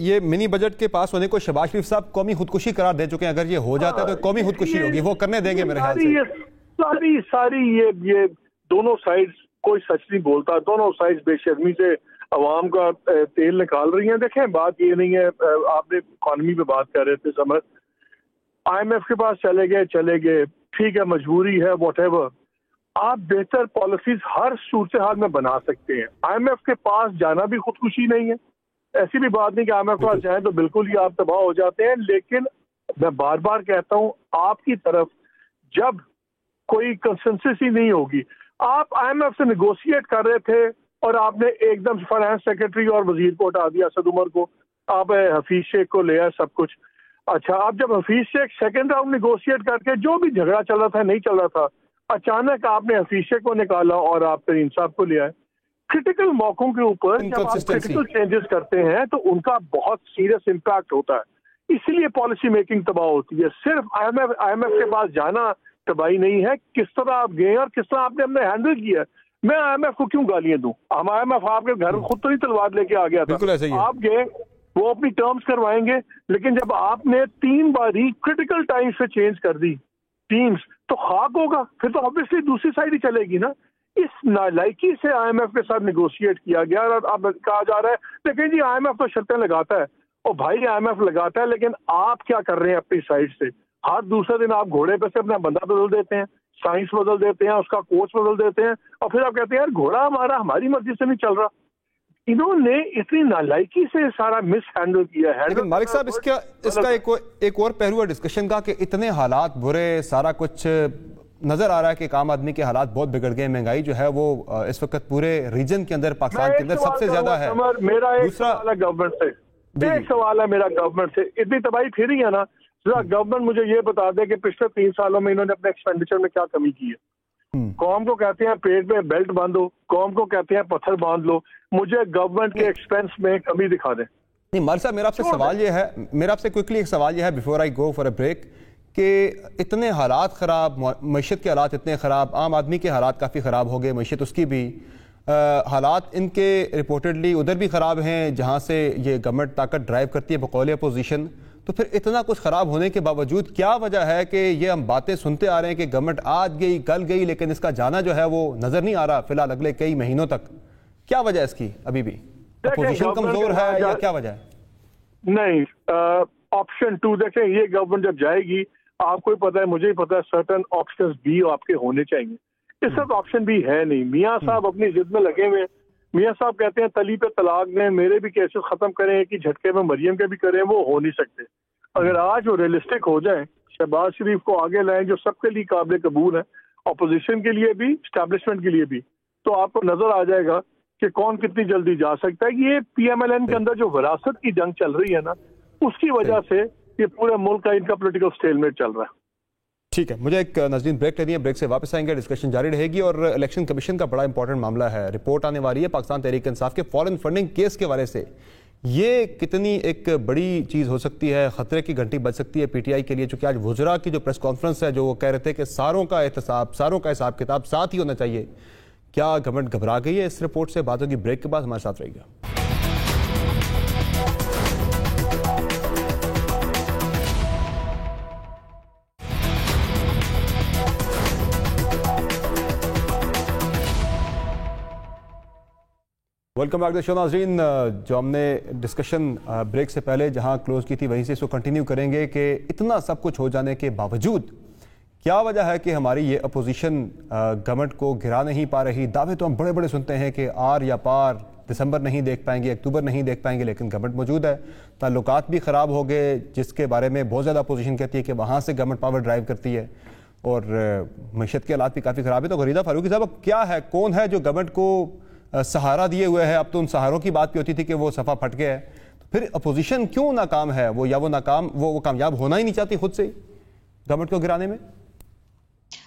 ये मिनी बजट के पास होने को शहबाज शरीफ साहब कौमी खुदकुशी करार दे चुके हैं। अगर ये हो जाता है तो कौमी खुदकुशी होगी, वो करने देंगे मेरे ख्याल से। सारी ये दोनों साइड्स, कोई सच नहीं बोलता, दोनों साइड्स बेशर्मी से अवाम का तेल निकाल रही हैं। देखें, बात ये नहीं है, आपने इकॉनमी पे बात कर रहे थे, समझ IMF के पास चले गए, ठीक है, मजबूरी है, व्हाटएवर। आप बेहतर पॉलिसीज हर सूरत हाल में बना सकते हैं। IMF के पास जाना भी खुदकुशी नहीं है, ऐसी भी बात नहीं कि IMF के पास जाए तो बिल्कुल ही आप तबाह हो जाते हैं। लेकिन मैं बार बार कहता हूं, आपकी तरफ जब कोई कंसेंसस ही नहीं होगी, आप IMF से नेगोशिएट कर रहे थे और आपने एकदम फाइनेंस सेक्रेटरी और वजीर को हटा दिया, असद उमर को, आप हफीज शेख को ले आए, सब कुछ। अच्छा, आप जब Hafeez Shaikh second round negotiate करके जो भी झगड़ा चल रहा था नहीं चल रहा था, अचानक आपने हफीज शेख को निकाला और आप तरीन साहब को ले आए। क्रिटिकल मौकों के ऊपर जब आप क्रिटिकल चेंजेस करते हैं तो उनका बहुत सीरियस इम्पैक्ट होता है, इसलिए पॉलिसी मेकिंग तबाह होती है। सिर्फ IMF के पास जाना तबाही नहीं है, किस तरह आप गए और किस तरह आपने हमने हैंडल किया। मैं IMF को क्यों गालियां दूं? हम IMF आपके घर में खुद तो नहीं तलवार लेके आ गया था, आप गए, वो अपनी टर्म्स करवाएंगे, लेकिन जब आपने 3 बारी क्रिटिकल टाइम से चेंज कर दी टीम्स तो खाक होगा, फिर तो ऑब्वियसली दूसरी साइड ही चलेगी ना। इस नालायकी से IMF के साथ नेगोशिएट किया गया और अब कहा जा रहा है लेकिन जी IMF तो शर्तें लगाता है। और भाई IMF लगाता है, लेकिन आप क्या कर रहे हैं अपनी साइड से? हर दूसरे दिन आप घोड़े पे से अपना बंदा बदल देते हैं, साइंस बदल देते हैं, उसका कोच बदल देते हैं, और फिर आप कहते हैं यार घोड़ा हमारी मर्जी से नहीं चल रहा। इन्होंने इतनी नालायकी से सारा मिस हैंडल किया है। लेकिन मालिक साहब, इसका एक और पहलू है डिस्कशन का कि इतने हालात बुरे, सारा कुछ नजर आ रहा है कि आम आदमी के हालात बहुत बिगड़ गए, महंगाई जो है वो इस वक्त पूरे रीजन के अंदर, पाकिस्तान के अंदर सबसे ज्यादा है। मेरा एक सवाल है गवर्नमेंट से, एक सवाल है मेरा गवर्नमेंट से, इतनी तबाही फिरी है ना, गवर्नमेंट मुझे ये बता दे कि पिछले 3 सालों में इन्होंने अपने एक्सपेंडिचर में क्या कमी की है। कौम को कहते हैं पेट में बेल्ट बांधो, कौम को कहते हैं पत्थर बांध लो, मुझे गवर्नमेंट के एक्सपेंस में कमी दिखा दें। नहीं मालिक साहब, मेरा आपसे क्विकली एक सवाल यह है before I go for a break, कि इतने हालात ख़राब, मईशत के हालात इतने ख़राब, आम आदमी के हालात काफ़ी ख़राब हो गए, मईशत उसकी भी, हालात इनके रिपोर्टेडली उधर भी ख़राब हैं जहाँ से ये गवर्नमेंट ताकत ड्राइव करती है बकौल अपोजिशन। तो फिर इतना कुछ ख़राब होने के बावजूद क्या वजह है कि ये हम बातें सुनते आ रहे हैं कि गवर्नमेंट आज गई कल गई, लेकिन इसका जाना जो है वो नज़र नहीं आ रहा फिलहाल अगले कई महीनों तक? क्या वजह है इसकी? अभी भी अपोजिशन कमज़ोर है या क्या वजह है? नहीं, ऑप्शन 2 देखें, ये गवर्नमेंट जब जाएगी, आपको ही पता है, मुझे ही पता है, सर्टन ऑप्शंस भी आपके होने चाहिए। इस वक्त ऑप्शन भी है नहीं। मियाँ साहब अपनी जिद में लगे हुए हैं। मियाँ साहब कहते हैं तली पे तलाक दें, मेरे भी केसेस खत्म करें कि झटके में मरियम के भी करें, वो हो नहीं सकते। अगर आज वो रियलिस्टिक हो जाए, शहबाज शरीफ को आगे लाएं जो सबके लिए काबिल कबूल है, अपोजिशन के लिए भी, एस्टैब्लिशमेंट के लिए भी, तो आपको नजर आ जाएगा कि कौन कितनी जल्दी जा सकता है। ये PMLN के अंदर जो विरासत की जंग चल रही है ना, उसकी वजह से ये पूरे मुल्क का इनका पॉलिटिकल स्टेलमेट चल रहा है। ठीक है, मुझे एक नजरीन ब्रेक लेनी है, ब्रेक से वापस आएंगे, डिस्कशन जारी रहेगी। और इलेक्शन कमीशन का बड़ा इंपॉर्टेंट मामला है, रिपोर्ट आने वाली है पाकिस्तान तहरीक इंसाफ के फॉरेन फंडिंग केस के बारे से। ये कितनी एक बड़ी चीज़ हो सकती है, खतरे की घंटी बज सकती है PTI के लिए, चूंकि आज वुजरा की जो प्रेस कॉन्फ्रेंस है, जो वो कह रहे थे कि सारों का एहतसाब, सारों का हिसाब किताब साथ ही होना चाहिए। क्या गवर्नमेंट घबरा गई है इस रिपोर्ट से? बात होगी ब्रेक के बाद, हमारे साथ रहिएगा। वेलकम बैक द शो नाज़रीन। जो हमने डिस्कशन ब्रेक से पहले जहां क्लोज की थी वहीं से इसको कंटिन्यू करेंगे कि इतना सब कुछ हो जाने के बावजूद क्या वजह है कि हमारी ये अपोजिशन गवर्नमेंट को गिरा नहीं पा रही। दावे तो हम बड़े बड़े सुनते हैं कि आर या पार, दिसंबर नहीं देख पाएंगे, अक्टूबर नहीं देख पाएंगे, लेकिन गवर्नमेंट मौजूद है। ताल्लुकात भी ख़राब हो गए, जिसके बारे में बहुत ज़्यादा अपोजिशन कहती है कि वहाँ से गवर्नमेंट पावर ड्राइव करती है, और मईशत के हालात भी काफ़ी ख़राब है। तो गरीदा फारूकी साहब, अब क्या है, कौन है जो गवर्नमेंट को सहारा दिए हुए है? अब तो उन सहारों की बात भी होती थी कि वो सफ़ा फट गया है, तो फिर अपोजिशन क्यों नाकाम है? वो कामयाब होना ही नहीं चाहती खुद से गवर्नमेंट को गिराने में।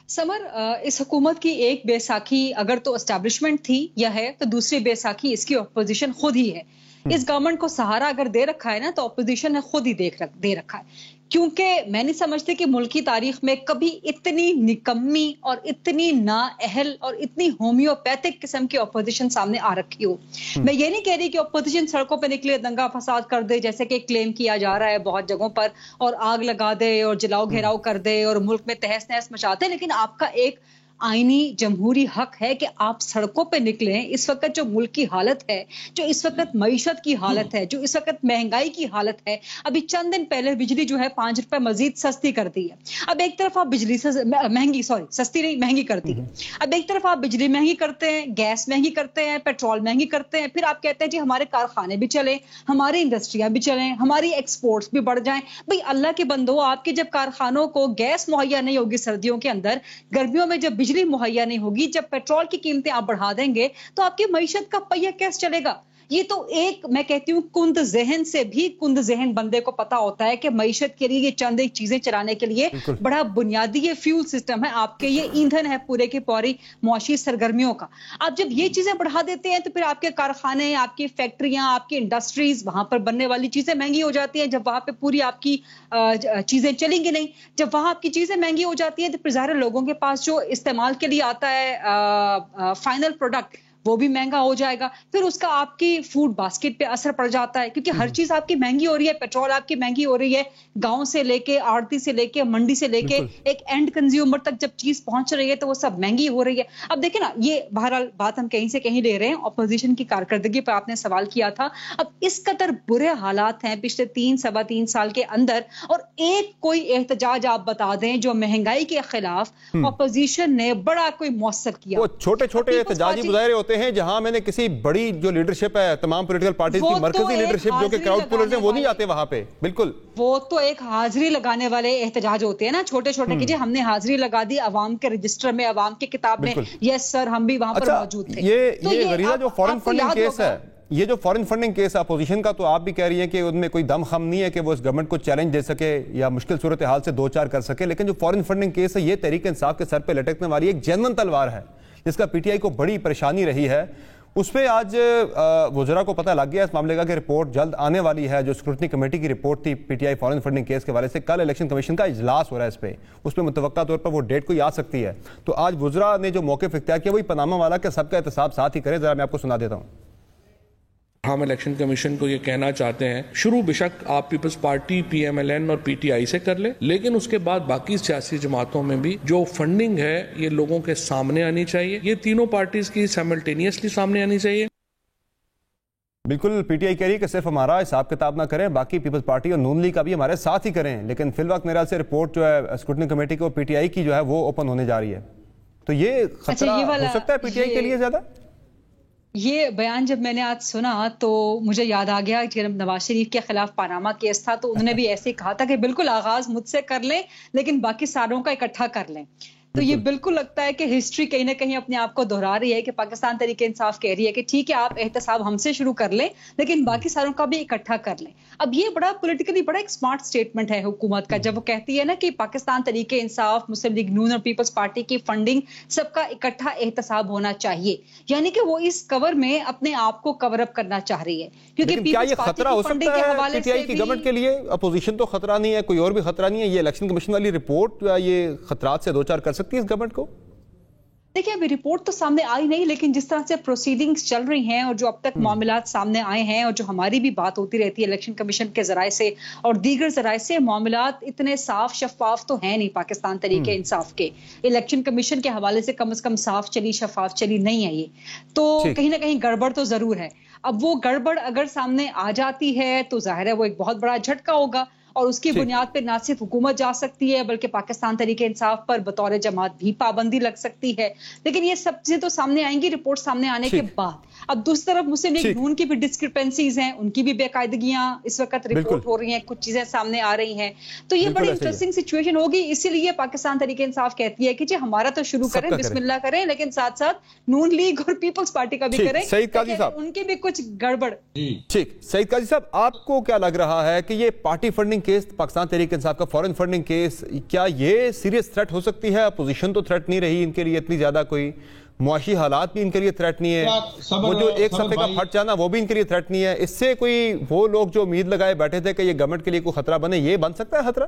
समर, इस हुकूमत की एक बेसाखी अगर तो एस्टैब्लिशमेंट थी या है, तो दूसरी बेसाखी इसकी अपोजिशन खुद ही है। इस गवर्नमेंट को सहारा अगर दे रखा है ना, तो अपोजिशन ने खुद ही दे रखा है। क्योंकि मैं नहीं समझती कि मुल्क की तारीख में कभी इतनी निकम्मी और इतनी नाअहल और इतनी होम्योपैथिक किस्म की अपोजिशन सामने आ रखी हो। मैं ये नहीं कह रही कि अपोजिशन सड़कों पे निकले, दंगा फसाद कर दे, जैसे कि क्लेम किया जा रहा है बहुत जगहों पर, और आग लगा दे और जलाओ घेराव कर दे और मुल्क में तहस नहस मचाते, लेकिन आपका एक आईनी जमहूरी हक है कि आप सड़कों पे निकलें। इस वक्त जो मुल्क की हालत है, जो इस वक्त मईशत की हालत है, जो इस वक्त महंगाई की हालत है, अभी चंद दिन पहले बिजली जो है 5 रुपए मजीद सस्ती कर दी है। अब एक तरफ आप बिजली महंगी, सस्ती नहीं, महंगी करती है। अब एक तरफ आप बिजली महंगी करते हैं, गैस महंगी करते हैं, पेट्रोल महंगी करते हैं, फिर आप कहते हैं जी हमारे कारखाने भी चले, हमारी इंडस्ट्रियां भी चलें, हमारी एक्सपोर्ट्स भी बढ़ जाएं। भाई अल्लाह के बंदो, आपके जब कारखानों को गैस मुहैया नहीं होगी सर्दियों के अंदर, गर्मियों में जब बिजली मुहैया नहीं होगी, जब पेट्रोल की कीमतें आप बढ़ा देंगे, तो आपकी मईशत का पहिया कैसे चलेगा? ये तो एक, मैं कहती हूँ, कुंद जहन से भी कुंद जहन बंदे को पता होता है कि मईशत के लिए ये चंद एक चीजें चलाने के लिए बड़ा बुनियादी ये फ्यूल सिस्टम है, आपके ये ईंधन है पूरे की पूरी मुआशी सरगर्मियों का। आप जब ये चीजें बढ़ा देते हैं तो फिर आपके कारखाने, आपकी फैक्ट्रियां, आपकी इंडस्ट्रीज, वहां पर बनने वाली चीजें महंगी हो जाती हैं। जब वहां पे पूरी आपकी चीजें चलेंगी नहीं, जब वहां आपकी चीजें महंगी हो जाती हैं तो फिर ज़ाहिर लोगों के पास जो इस्तेमाल के लिए आता है फाइनल प्रोडक्ट, वो भी महंगा हो जाएगा। फिर उसका आपकी फूड बास्केट पे असर पड़ जाता है, क्योंकि हर चीज आपकी महंगी हो रही है। पेट्रोल आपकी महंगी हो रही है, गांव से लेके, आड़ती से लेके, मंडी से लेके एक एंड कंज्यूमर तक जब चीज पहुंच रही है तो वो सब महंगी हो रही है। अब देखें ना, ये बहरहाल बात हम कहीं से कहीं ले रहे हैं। ऑपोजिशन की कारकर्दगी पर आपने सवाल किया था। अब इस कदर बुरे हालात हैं पिछले 3-3.25 साल के अंदर, और एक कोई एहतजाज आप बता दें जो महंगाई के खिलाफ ऑपोजिशन ने बड़ा कोई मौसर किया। वो छोटे छोटे एहतजाजी मुजाहरे होते हैं जहां मैंने किसी बड़ी जो लीडरशिप है तमाम पॉलिटिकल पार्टीज की, मरकजी लीडरशिप जो कि क्राउड पुलर्स हैं, वो नहीं आते वहां पे। बिल्कुल, वो तो एक हाजिरी लगाने वाले एहतजाज होते हैं ना, छोटे छोटे, कीजिए हमने हाजिरी लगा दी अवाम के रजिस्टर में, अवाम की किताब में, यस सर हम भी वहां पर मौजूद थे। ये गरीजा जो फॉरेन फंडिंग केस है, ये जो फॉरेन फंडिंग केस है अपोजिशन का, तो आप भी कह रही हैं कि उनमें कोई दम खम नहीं है कि वो इस गवर्नमेंट को चैलेंज दे सके या मुश्किल सूरत हाल से दो चार कर सके। लेकिन जो फॉरेन फंडिंग केस है, ये तहरीक इंसाफ के सर पे लटकने वाली एक जेन्युइन तलवार है जिसका पीटीआई को बड़ी परेशानी रही है। उस पर आज वज़रा को पता लग गया इस मामले का कि रिपोर्ट जल्द आने वाली है। जो स्क्रूटनी कमेटी की रिपोर्ट थी पीटीआई फॉरेन फंडिंग केस के हवाले से, कल इलेक्शन कमीशन का इजलास हो रहा है इस पर, उस पर मुतवक्का तौर पर वो डेट कोई आ सकती है। तो आज वज़रा ने जो मौक़िफ़ इख्तियार किया वही पनामा वाला के सबका एहतसाब साथ ही करें। ज़रा मैं आपको सुना देता हूँ। हम इलेक्शन कमीशन को ये कहना चाहते हैं, शुरू बेशक आप पीपल्स पार्टी, पीएमएलएन और पीटीआई से कर ले, लेकिन उसके बाद बाकी सियासी जमातों में भी जो फंडिंग है ये लोगों के सामने आनी चाहिए। ये तीनों पार्टीज की साइमल्टेनियसली सामने आनी चाहिए। बिल्कुल, पीटीआई कह रही है कि सिर्फ हमारा हिसाब किताब ना करें, बाकी पीपल्स पार्टी और नून लीग का भी हमारे साथ ही करें। लेकिन फिल वक्त मेरे से रिपोर्ट जो है स्क्रूटनी कमेटी को पीटीआई की जो है वो ओपन होने जा रही है, तो ये खतरा हो सकता है पीटीआई के लिए ज्यादा। ये बयान जब मैंने आज सुना तो मुझे याद आ गया कि जब नवाज शरीफ के खिलाफ पानामा केस था तो उन्होंने भी ऐसे कहा था कि बिल्कुल आगाज मुझसे कर लें लेकिन बाकी सारों का इकट्ठा कर लें। तो ये बिल्कुल लगता है कि हिस्ट्री कहीं ना कहीं अपने आप को दोहरा रही है कि पाकिस्तान तहरीक इंसाफ कह रही है कि ठीक है आप एहतसाब हमसे शुरू कर लें लेकिन बाकी सारों का भी इकट्ठा कर लें। अब ये बड़ा पॉलिटिकली बड़ा एक स्मार्ट स्टेटमेंट है हुकूमत का जब वो कहती है ना कि पाकिस्तान तहरीक इंसाफ, मुस्लिम लीग नून और पीपल्स पार्टी की फंडिंग सबका इकट्ठा एहतसाब होना चाहिए, यानी कि वो इस कवर में अपने आप को कवर अप करना चाह रही है। क्योंकि क्या ये खतरा हो सकता है पीटीआई की गवर्नमेंट के लिए? अपोजिशन तो खतरा नहीं है, कोई और भी खतरा नहीं है, ये इलेक्शन कमीशन वाली रिपोर्ट ये खतरात से दो चार कर सकती है इस गवर्नमेंट को? देखिए अभी रिपोर्ट तो सामने आई नहीं, लेकिन जिस तरह से प्रोसीडिंग्स चल रही हैं और जो अब तक मामलात सामने आए हैं और जो हमारी भी बात होती रहती है इलेक्शन कमीशन के जराये से और दीगर जराये से, मामलात इतने साफ शफाफ तो है नहीं पाकिस्तान तरीके इंसाफ के। इलेक्शन कमीशन के हवाले से कम साफ चली शफाफ चली नहीं है ये, तो कहीं ना कहीं गड़बड़ तो जरूर है। अब वो गड़बड़ अगर सामने आ जाती है तो जाहिर है वो एक बहुत बड़ा झटका होगा और उसकी बुनियाद पे ना सिर्फ हुकूमत जा सकती है बल्कि पाकिस्तान तहरीक इंसाफ पर बतौर जमात भी पाबंदी लग सकती है। लेकिन ये सब चीजें तो सामने आएंगी रिपोर्ट सामने आने के बाद। अब दूसरी तरफ मुस्लिम लीग नून की भी डिस्क्रिपेंसीज हैं, उनकी भी बेकायदगियां इस वक्त रिपोर्ट हो रही हैं, कुछ चीजें सामने आ रही हैं, तो ये बड़ी इंटरेस्टिंग सिचुएशन होगी। इसीलिए पाकिस्तान तहरीक इंसाफ कहती है कि जी हमारा तो शुरू करें, बिस्मिल्लाह करें, लेकिन साथ साथ नून लीग और पीपल्स पार्टी का भी करें, सईद काजी साहब उनकी भी कुछ गड़बड़। ठीक, सईद काजी साहब आपको क्या लग रहा है कि ये party funding case, Pakistan Tehreek Insaf का फॉरेन फंडिंग केस, क्या ये सीरियस थ्रेट हो सकती है? अपोजिशन तो थ्रेट नहीं रही इनके लिए इतनी ज्यादा, कोई मुआशी हालात भी इनके लिए थ्रेट नहीं है, वो जो एक सफे का फट जाना वो भी इनके लिए थ्रेट नहीं है। इससे कोई वो लोग जो उम्मीद लगाए बैठे थे कि ये गवर्नमेंट के लिए कोई खतरा बने, ये बन सकता है खतरा?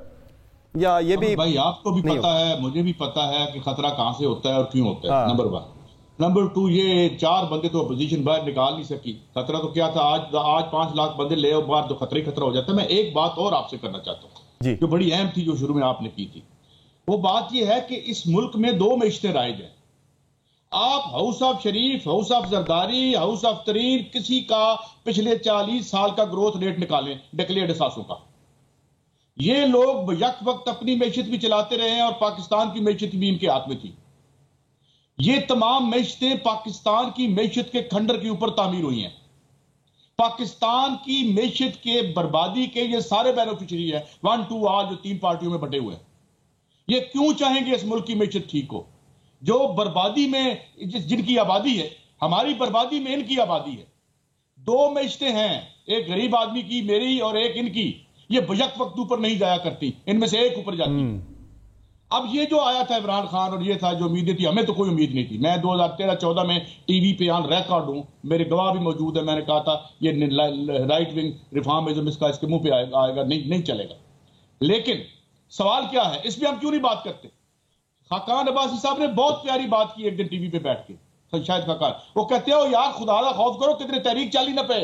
या ये भी भाई आपको भी पता है, मुझे भी पता है कि खतरा कहां से होता है और क्यों होता है, नंबर 1। नंबर 2, ये 4 बंदे तो अपोजिशन बाहर निकाल नहीं सकी। खतरा तो क्या था, आज 5 लाख बंदे ले और बाहर तो खतरा ही खतरा हो जाता है। मैं एक बात और आपसे करना चाहता हूँ जो बड़ी अहम थी, जो शुरू में आपने की थी। वो बात ये है कि इस मुल्क में 2 मईशतें राइज हैं, आप house of Sharif, house of Zardari, house of तरीन, किसी का पिछले 40 साल का ग्रोथ रेट निकालें डिक्लेयर्ड असासों का। ये लोग यक वक्त अपनी मैशत भी चलाते रहे हैं और पाकिस्तान की मैशत भी इनके हाथ में थी। ये तमाम मैशतें पाकिस्तान की मैशत के खंडर के ऊपर तामीर हुई हैं। पाकिस्तान की मैशत के बर्बादी के ये सारे बेनिफिशियरी है 1 2 आज जो 3 पार्टियों में बटे हुए हैं। ये क्यों चाहेंगे इस मुल्क की मैशत ठीक हो? जो बर्बादी में जिनकी आबादी है, हमारी बर्बादी में इनकी आबादी है। 2 मैशतें हैं, एक गरीब आदमी की मेरी और एक इनकी। ये बजक वक्त ऊपर नहीं जाया करती, इनमें से एक ऊपर जाती। अब ये जो आया था इमरान खान और ये था जो उम्मीदें थी, हमें तो कोई उम्मीद नहीं थी। मैं 2013-14 में टीवी पे ऑन रिकॉर्ड हूं, मेरे गवाह भी मौजूद है। मैंने कहा था ये राइट विंग रिफॉर्मिज्म इसके मुंह पे आएगा, नहीं चलेगा। लेकिन सवाल क्या है, इस पर हम क्यों नहीं बात करते? खाकान अब्बासी साहब ने बहुत प्यारी बात की एक दिन टीवी पे बैठ के, शायद खाकान, वो कहते हो यार खुदा का खौफ करो, कितने तहरीक चल ही ना पे।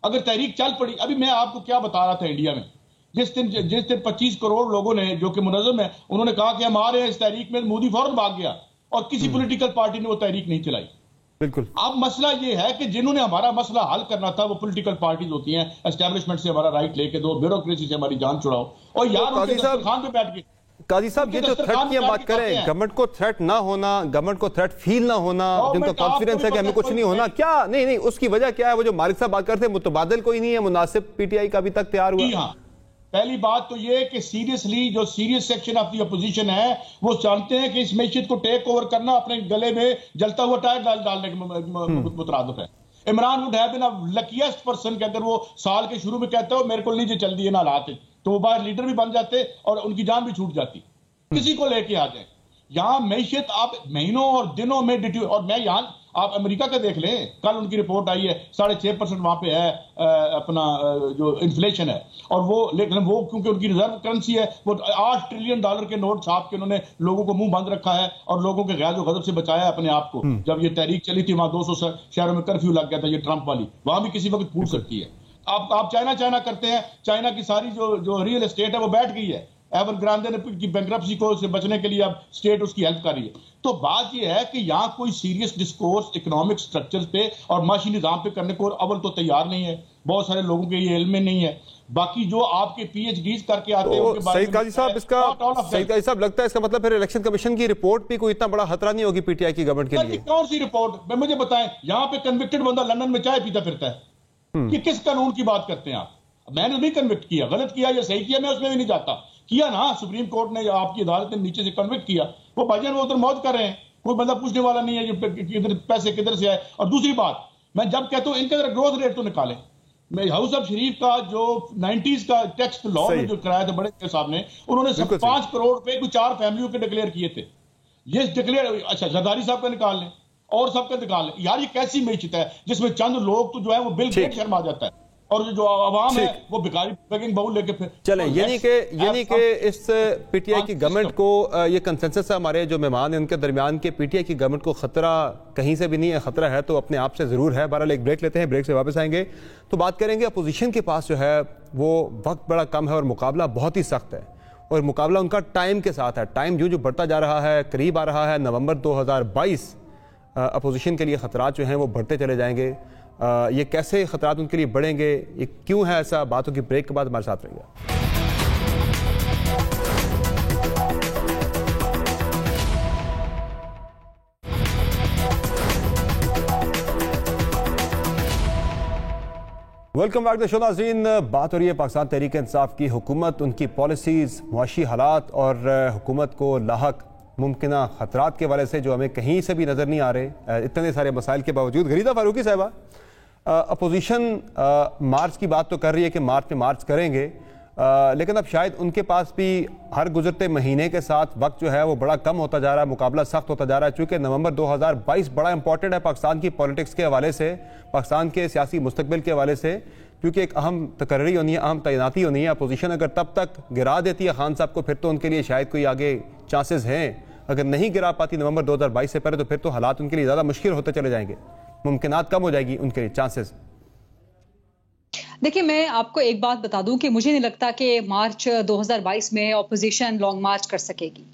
अगर तहरीक चल पड़ी, अभी मैं आपको क्या बता रहा था, इंडिया में जिस दिन 25 करोड़ लोगों ने जो कि मुनज़्ज़म है, उन्होंने कहा कि हम आ रहे हैं इस तहरीक में, मोदी फौरन भाग गया और किसी पॉलिटिकल पार्टी ने वो तहरीक नहीं चलाई। बिल्कुल। अब मसला ये है कि जिन्होंने हमारा मसला हल करना था वो पॉलिटिकल पार्टीज होती हैं। एस्टैब्लिशमेंट से हमारा राइट लेके दो, ब्यूरोक्रेसी से हमारी जान छुड़ाओ, और यार उनके दस्तरखान पे बैठ के। काजी साहब, ये जो थ्रेट की हम बात करें, गवर्नमेंट को थ्रेट ना होना, गवर्नमेंट को थ्रेट फील ना होना, जिनका कॉन्फिडेंस है कि हमें कुछ नहीं होना, क्या नहीं उसकी वजह क्या है? वो जो मालिक साहब बात करते हैं, मुतबादिल कोई नहीं है मुनासिब पीटीआई का अभी तक तैयार हुआ। पहली बात तो ये कि सीरियसली जो serious section of the opposition है वो जानते हैं कि इस मैशत को टेक ओवर करना अपने गले में जलता हुआ टायर डालने के मुतरादिफ है। Imran would have been a luckiest person कि अगर वो साल के शुरू में कहते हो मेरे को नहीं चल दिए ना हालात, तो वो बाहर लीडर भी बन जाते और उनकी जान भी छूट जाती। किसी को लेके आ जाए यहां मैशत आप महीनों और दिनों में और मैं यहां आप अमेरिका का देख लें, कल उनकी रिपोर्ट आई है 6.5% वहां पे है अपना जो इन्फ्लेशन है, और वो लेकिन वो क्योंकि उनकी रिजर्व करेंसी है, वो $8 ट्रिलियन के नोट छाप के उन्होंने लोगों को मुंह बंद रखा है और लोगों के गैज़ गजब से बचाया है अपने आप को। जब ये तहरीक चली थी वहां 200 शहरों में कर्फ्यू लग गया था, ये ट्रंप वाली, वहां भी किसी वक्त फूट सकती है। आप चाइना करते हैं, चाइना की सारी जो रियल एस्टेट है वो बैठ गई है। एवरग्रांडे ने की बैंक्रप्सी को से बचने के लिए अब स्टेट उसकी हेल्प कर रही है। तो बात यह है कि यहाँ कोई सीरियस डिस्कोर्स इकोनॉमिक स्ट्रक्चर पे और माशी निजाम पे करने को अव्वल तो तैयार नहीं है, बहुत सारे लोगों के ये इल्म में नहीं है। बाकी जो आपके पीएचडीज करके आते हैं उनके बारे में काजी साहब, इसका सईद काजी साहब लगता है इसका मतलब फिर इलेक्शन कमीशन की रिपोर्ट भी कोई इतना बड़ा खतरा नहीं होगी पीटीआई की गवर्नमेंट के लिए? कौन सी रिपोर्ट? मुझे बताएं, यहाँ पे कन्विक्टेड बंदा लंदन में चाय पीता फिरता है, ये किस कानून की बात करते हैं आप? मैंने नहीं कन्विक्ट किया, गलत किया या सही किया मैं उसमें भी नहीं जाता, किया ना सुप्रीम कोर्ट ने, आपकी अदालत ने नीचे से कन्विक्ट किया, वो भाईजान वो उधर मौज कर रहे हैं, कोई बंदा पूछने वाला नहीं है कि पैसे किधर से आए। और दूसरी बात मैं जब कहता हूं इनका ग्रोथ रेट तो निकालें। मैं हाउस ऑफ शरीफ का जो 90s का टैक्स लॉ में जो कराया था बड़े साहब ने, उन्होंने 5 करोड़ रुपए को 4 फैमिलियों के डिक्लेयर किए थे। ये डिक्लेयर अच्छा जरदारी साहब का निकाल लें और सबका निकाल लें। यार ये कैसी मैशत है जिसमें चंद लोग तो जो है वो बिल गेट शर्मा जाता है और जो आवाम है वो भिखारी बेगिंग बाउल लेके फिर चलें। यानी कि इस पीटीआई की गवर्नमेंट को ये कंसेंसस है हमारे जो मेहमान हैं उनके दरमियान के पीटीआई की गवर्नमेंट को खतरा कहीं से भी नहीं है, खतरा है तो अपने आप से जरूर है। बहरहाल एक ब्रेक लेते हैं, ब्रेक से वापस आएंगे तो बात करेंगे। अपोजिशन के पास जो है वो वक्त बड़ा कम है और मुकाबला बहुत ही सख्त है, और मुकाबला उनका टाइम के साथ है। टाइम जो बढ़ता जा रहा है, करीब आ रहा है नवंबर 2022, अपोजिशन के लिए खतरात जो हैं वो बढ़ते चले जाएंगे। ये कैसे खतरात उनके लिए बढ़ेंगे, ये क्यों है ऐसा, बातों की ब्रेक के बाद हमारे साथ रहिए। वेलकम बैक टू शो नाज़रीन। बात हो रही है पाकिस्तान तहरीक इंसाफ की हुकूमत, उनकी पॉलिसीज़, मुआशी हालात और हुकूमत को लाहक मुमकिना खतरात के हवाले से जो हमें कहीं से भी नज़र नहीं आ रहे इतने सारे मसाइल के बावजूद। गरीदा फारूकी साहिबा, अपोजिशन मार्च की बात तो कर रही है कि मार्च में मार्च करेंगे, लेकिन अब शायद उनके पास भी हर गुजरते महीने के साथ वक्त जो है वो बड़ा कम होता जा रहा है, मुकाबला सख्त होता जा रहा है। चूँकि नवंबर 2022 बड़ा इंपॉर्टेंट है पाकिस्तान की पॉलिटिक्स के हवाले से, पाकिस्तान के सियासी मुस्तकबिल के हवाले से, क्योंकि एक अहम तकर्री होनी है, अहम तैनाती होनी है। अपोजिशन अगर तब तक गिरा देती है खान साहब को, फिर तो उनके लिए शायद कोई आगे चांसेस हैं। अगर नहीं गिरा पाती नवंबर 2022 से पहले तो फिर तो हालात उनके लिए ज़्यादा मुश्किल होते चले जाएंगे, मुमकिनात कम हो जाएगी उनके चांसेस। देखिए, मैं आपको एक बात बता दूं कि मुझे नहीं लगता कि मार्च 2022 में ऑपोजिशन लॉन्ग मार्च कर सकेगी।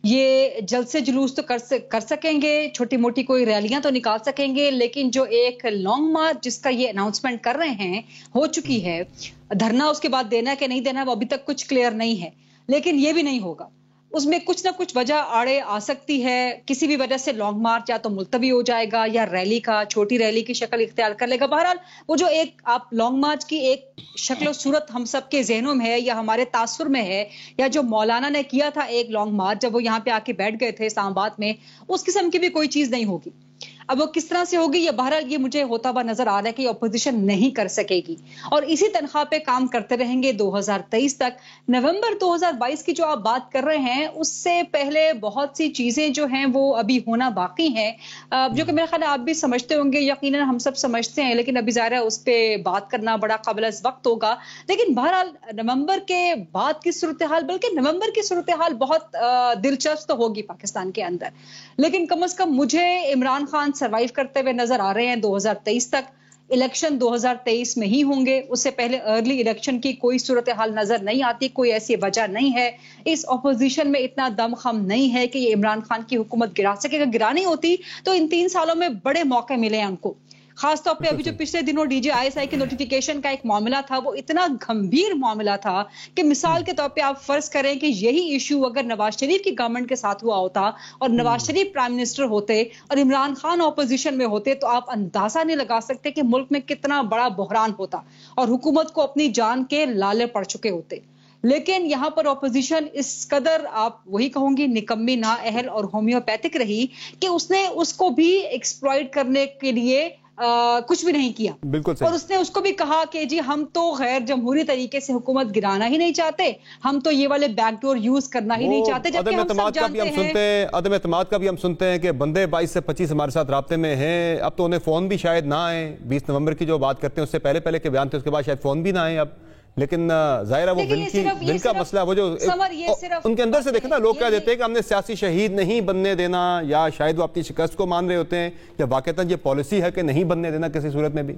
ये जल्द से जुलूस तो कर सकेंगे, छोटी मोटी कोई रैलियां तो निकाल सकेंगे, लेकिन जो एक लॉन्ग मार्च जिसका ये अनाउंसमेंट कर रहे हैं हो चुकी है, धरना उसके बाद देना है कि नहीं देना वो अभी तक कुछ क्लियर नहीं है, लेकिन ये भी नहीं होगा। उसमें कुछ ना कुछ वजह आड़े आ सकती है, किसी भी वजह से लॉन्ग मार्च या तो मुलतवी हो जाएगा या रैली का छोटी रैली की शक्ल इख्तियार कर लेगा। बहरहाल वो जो एक आप लॉन्ग मार्च की एक शक्ल सूरत हम सबके जहनों में है या हमारे तासुर में है, या जो मौलाना ने किया था एक लॉन्ग मार्च जब वो यहाँ पे आके बैठ गए थे इस्लामाबाद में, उस किस्म की भी कोई चीज नहीं होगी। अब वो किस तरह से होगी, या बहरहाल ये मुझे होता हुआ नजर आ रहा है कि अपोजिशन नहीं कर सकेगी और इसी तनख्वाह पे काम करते रहेंगे 2023 तक। नवंबर 2022 की जो आप बात कर रहे हैं उससे पहले बहुत सी चीजें जो हैं वो अभी होना बाकी हैं, जो कि मेरे ख्याल आप भी समझते होंगे, यकीनन हम सब समझते हैं, लेकिन अभी ज़ाहिर है उस पर बात करना बड़ा काबिल वक्त होगा। लेकिन बहरहाल नवंबर के बाद की सूरत हाल, बल्कि नवंबर की सूरत हाल बहुत दिलचस्प तो होगी पाकिस्तान के अंदर, लेकिन कम से कम मुझे इमरान खान सरवाइव करते हुए नजर आ रहे हैं 2023 तक। इलेक्शन 2023 में ही होंगे, उससे पहले अर्ली इलेक्शन की कोई सूरत हाल नजर नहीं आती, कोई ऐसी वजह नहीं है। इस ऑपोजिशन में इतना दमखम नहीं है कि ये इमरान खान की हुकूमत गिरा सके। अगर गिरानी होती तो इन 3 सालों में बड़े मौके मिले हैं उनको। खासतौर पे अभी जो पिछले दिनों DJISI के नोटिफिकेशन का एक मामला था, वो इतना गंभीर मामला था कि मिसाल के तौर पे आप फर्ज करें कि यही इशू अगर नवाज शरीफ की गवर्नमेंट के साथ हुआ होता और नवाज शरीफ प्राइम मिनिस्टर होते और इमरान खान ऑपोजिशन में होते, तो आप अंदाजा नहीं लगा सकते कि मुल्क में कितना बड़ा बहरान होता और हुकूमत को अपनी जान के लाले पड़ चुके होते। लेकिन यहाँ पर ऑपोजिशन इस कदर, आप वही कहूंगी, निकम्मी, नाअहल और होम्योपैथिक रही कि उसने उसको भी एक्सप्लॉइट करने के लिए कुछ भी नहीं किया। बिल्कुल सही। और उसने उसको भी कहा कि जी हम तो गैर जमहूरी तरीके से हुकूमत गिराना ही नहीं चाहते, हम तो ये वाले बैकडोर यूज करना ही नहीं चाहते। जबकि हम सब जानते हैं, अदम एतमाद का भी हम सुनते हैं कि बंदे 22 से 25 हमारे साथ राब्ते में हैं। अब तो उन्हें फोन भी शायद ना आए, 20 नवंबर की जो बात करते हैं उससे पहले के बयान थे, उसके बाद शायद फोन भी ना आए अब। लेकिन जाहिर है वो विल का मसला, वो जो उनके अंदर से देखे ना, लोग क्या देते हैं कि हमने सियासी शहीद नहीं बनने देना, या शायद वो अपनी शिकस्त को मान रहे होते हैं, या वाकईतन ये पॉलिसी है कि नहीं बनने देना किसी सूरत में भी।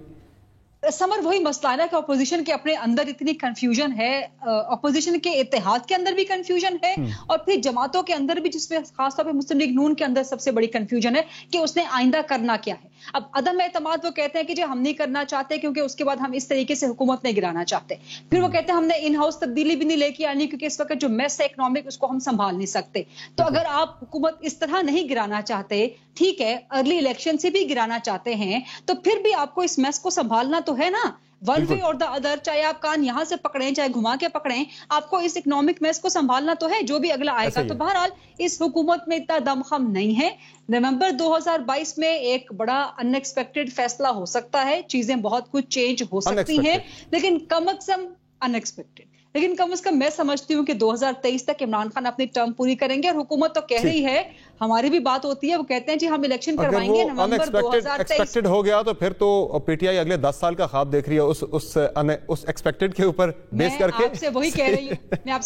समर वही मसला है ना कि अपोजिशन के अपने अंदर इतनी कंफ्यूजन है, अपोजिशन के इत्तेहाद के अंदर भी कंफ्यूजन है और फिर जमातों के अंदर भी, जिसमें खासतौर पे मुस्लिम लीग नून के अंदर सबसे बड़ी कंफ्यूजन है कि उसने आइंदा करना क्या है। अब अदम एतमाद वो कहते हैं कि जी हम नहीं करना चाहते क्योंकि उसके बाद हम इस तरीके से हुकूमत नहीं गिराना चाहते। फिर वो कहते हैं हमने इन हाउस तब्दीली भी नहीं लेके आनी क्योंकि इस वक्त जो मेस है इकोनॉमिक उसको हम संभाल नहीं सकते। तो अगर आप हुकूमत इस तरह नहीं गिराना चाहते, ठीक है, अर्ली इलेक्शन से भी गिराना चाहते हैं, तो फिर भी आपको इस मेस को संभालना तो है ना, वन वे और द अदर, चाहे आप कान यहां से पकड़ें चाहे घुमा के पकड़ें, आपको इस इकोनॉमिक मेस को संभालना तो है, जो भी अगला आएगा। तो बहरहाल इस हुकूमत में इतना दमखम नहीं है। नवंबर 2022 में एक बड़ा अनएक्सपेक्टेड फैसला हो सकता है, चीजें बहुत कुछ चेंज हो सकती हैं, लेकिन कम से कम अनएक्सपेक्टेड, लेकिन कम से कम मैं समझती हूँ कि 2023 तक इमरान खान अपनी टर्म पूरी करेंगे और हुकूमत तो कह रही है, हमारी भी बात होती है, वो कहते हैं जी हम इलेक्शन करवाएंगे नवंबर 2023। एक्सपेक्टेड हो गया तो फिर तो पीटीआई अगले 10 साल का ख्वाब देख रही है उस एक्सपेक्टेड के ऊपर बेस करके। मैं आपसे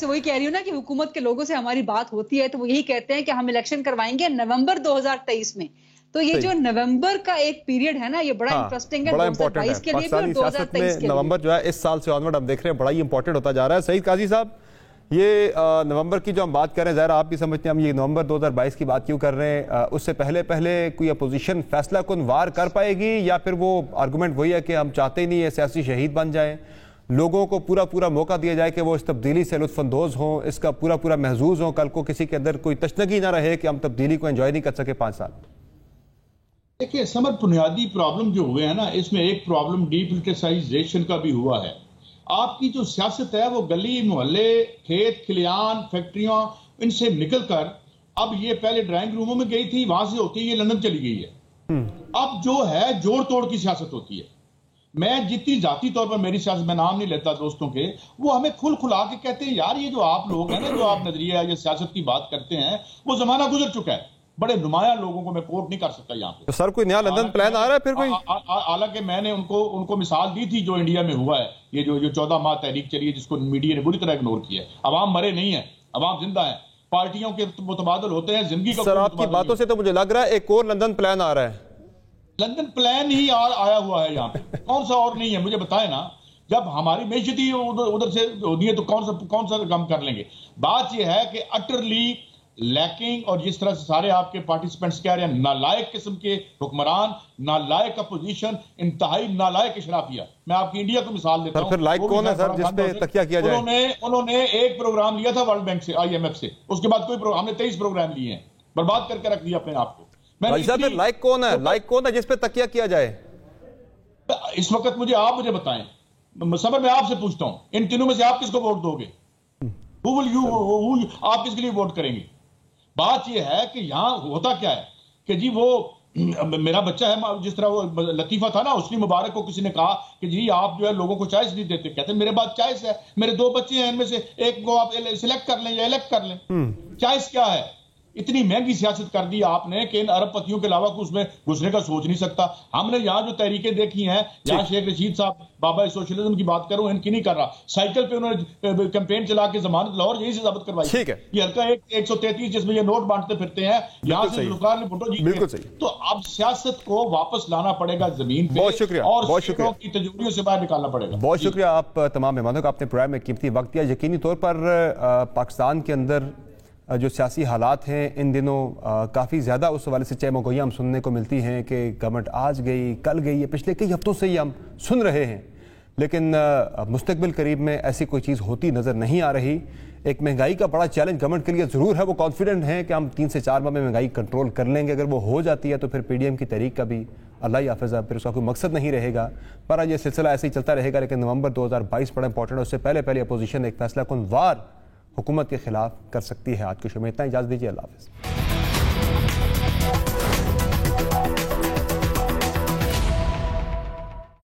वही कह रही हूँ ना कि हुकूमत के लोगों से हमारी बात होती है तो वो यही कहते हैं कि हम इलेक्शन करवाएंगे नवंबर 2023 में। तो ये जो नवंबर का एक पीरियड है ना, ये बड़ा इंटरेस्टिंग है 2022 के लिए भी और 2023 के लिए। नवंबर जो है इस साल से ऑनवर्ड हम देख रहे हैं बड़ा ही इंपॉर्टेंट होता जा रहा है। सईद काजी साहब, ये नवंबर की जो हम बात कर रहे हैं, ज़रा आप भी समझते हैं हम ये नवंबर 2022 की बात क्यों कर रहे हैं, उससे पहले कोई अपोजिशन फैसला कुन वार कर पाएगी या फिर वो आर्गूमेंट वही है कि हम चाहते ही नहीं है सियासी शहीद बन जाए, लोगों को पूरा मौका दिया जाए कि वो इस तब्दीली से लुत्फानंदोज हों, इसका पूरा महजूज हों, कल को किसी के अंदर कोई तशनगी ना रहे कि हम तब्दीली को एंजॉय नहीं कर सके 5 साल। देखिए समर, बुनियादी प्रॉब्लम जो हुए हैं ना, इसमें एक प्रॉब्लम डीपोलिटिसाइजेशन का भी हुआ है। आपकी जो सियासत है वो गली मोहल्ले, खेत खलियान, फैक्ट्रियां, इनसे निकलकर अब ये पहले ड्राइंग रूमों में गई थी, वहां से होती है ये लंदन चली गई है। अब जो है जोड़ तोड़ की सियासत होती है। मैं जितनी जाती तौर पर मेरी सियासत, मैं नाम नहीं लेता दोस्तों के, वो हमें खुला के कहते हैं यार ये जो आप लोग हैं ना, जो आप नजरिया या सियासत की बात करते हैं, वो जमाना गुजर चुका है। बड़े नुमाया लोगों को मैं कोट नहीं कर सकता यहाँ पे। तो सर कोई नया लंदन प्लान आ रहा है फिर कोई? हालांकि मैंने उनको मिसाल दी थी जो इंडिया में हुआ है, ये जो 14 माह तहरीक चली है जिसको मीडिया ने बुरी तरह इग्नोर किया है। अवाम मरे नहीं है, अवाम जिंदा है, पार्टियों के मुतबादल होते हैं, जिंदगी का। सर आपकी बातों से तो मुझे लग रहा है एक और लंदन प्लान आ रहा है। लंदन प्लान ही आया हुआ है यहाँ पे, कौन सा और नहीं है मुझे बताए ना। जब हमारी मैशती उधर से होती है तो कौन सा कम कर लेंगे। बात यह है कि अटरली लैकिंग, और जिस तरह से सारे आपके पार्टिसिपेंट्स कह रहे हैं, नालायक किस्म के हुक्मरान, नालायक अपोजिशन, इंतहाई नालायक शराफिया। मैं आपकी इंडिया को मिसाल देता हूं। फिर लायक कौन है सर जिस पे तकिया किया जाए? उन्होंने एक प्रोग्राम लिया था वर्ल्ड बैंक से, IMF से, उसके बाद कोई प्रोग्राम, हमने 23 प्रोग्राम लिए हैं, बर्बाद करके रख दिया अपने आप को। फिर लायक कौन है? लायक कौन है जिस पे तकिया किया जाए? इस वक्त आप मुझे बताएं, समर मैं आपसे पूछता हूं, इन तीनों में से आप किसको वोट दोगे? आप किसके लिए वोट करेंगे? बात यह है कि यहां होता क्या है कि जी वो मेरा बच्चा है, जिस तरह वो लतीफा था ना, उसकी मुबारक को किसी ने कहा कि जी आप जो है लोगों को चॉइस नहीं देते। कहते मेरे पास चॉइस है, मेरे 2 बच्चे हैं, इनमें से एक को आप सिलेक्ट कर लें या इलेक्ट कर लें। चॉइस क्या है? इतनी महंगी सियासत कर दी आपने कि इन अरबपतियों के अलावा उसमें घुसने का सोच नहीं सकता। हमने यहाँ जो तहरीकें देखी हैं, यहाँ शेख रशीद साहब बाबा सोशलिज्म की बात करूं, इनकी नहीं कर रहा, साइकिल पे उन्होंने कैंपेन चला के जमानत लाहौर यहीं से साबित करवाई। ठीक है, ये हल्का 133 जिसमें ये नोट बांटते फिरते हैं, यहाँ से जुल्फिकार ने फोटो जीते। तो अब सियासत को वापस लाना पड़ेगा जमीन पे, बहुत शुक्रिया, और बहुत शुक्रिया की तजुर्बियों से बाहर निकालना पड़ेगा। बहुत शुक्रिया आप तमाम मेहमानों का, आपने प्रोग्राम में कीमती वक्त दिया। यकीनी तौर पर पाकिस्तान के अंदर जो सियासी हालात हैं इन दिनों काफ़ी ज़्यादा उस हवाले से चहमगोइयाँ हम सुनने को मिलती हैं कि गवर्नमेंट आज गई, कल गई, ये पिछले कई हफ्तों से ही हम सुन रहे हैं, लेकिन मुस्तकबिल करीब में ऐसी कोई चीज़ होती नज़र नहीं आ रही। एक महंगाई का बड़ा चैलेंज गवर्नमेंट के लिए ज़रूर है, वो कॉन्फिडेंट हैं कि हम 3 से 4 माह में महंगाई कंट्रोल कर लेंगे। अगर वो हो जाती है तो फिर PDM की तहरीक का भी अल्लाह ही हाफ़िज़, फिर उसका कोई मकसद नहीं रहेगा। पर आज ये सिलसिला ऐसे ही चलता रहेगा, लेकिन नवंबर 2022 बड़ा इंपॉर्टेंट है। उससे पहले अपोजिशन एक फैसला कुन वार हुकूमत के खिलाफ कर सकती है। आज के शो में इतना, इजाज़त दीजिए, अल्लाह हाफ़िज़।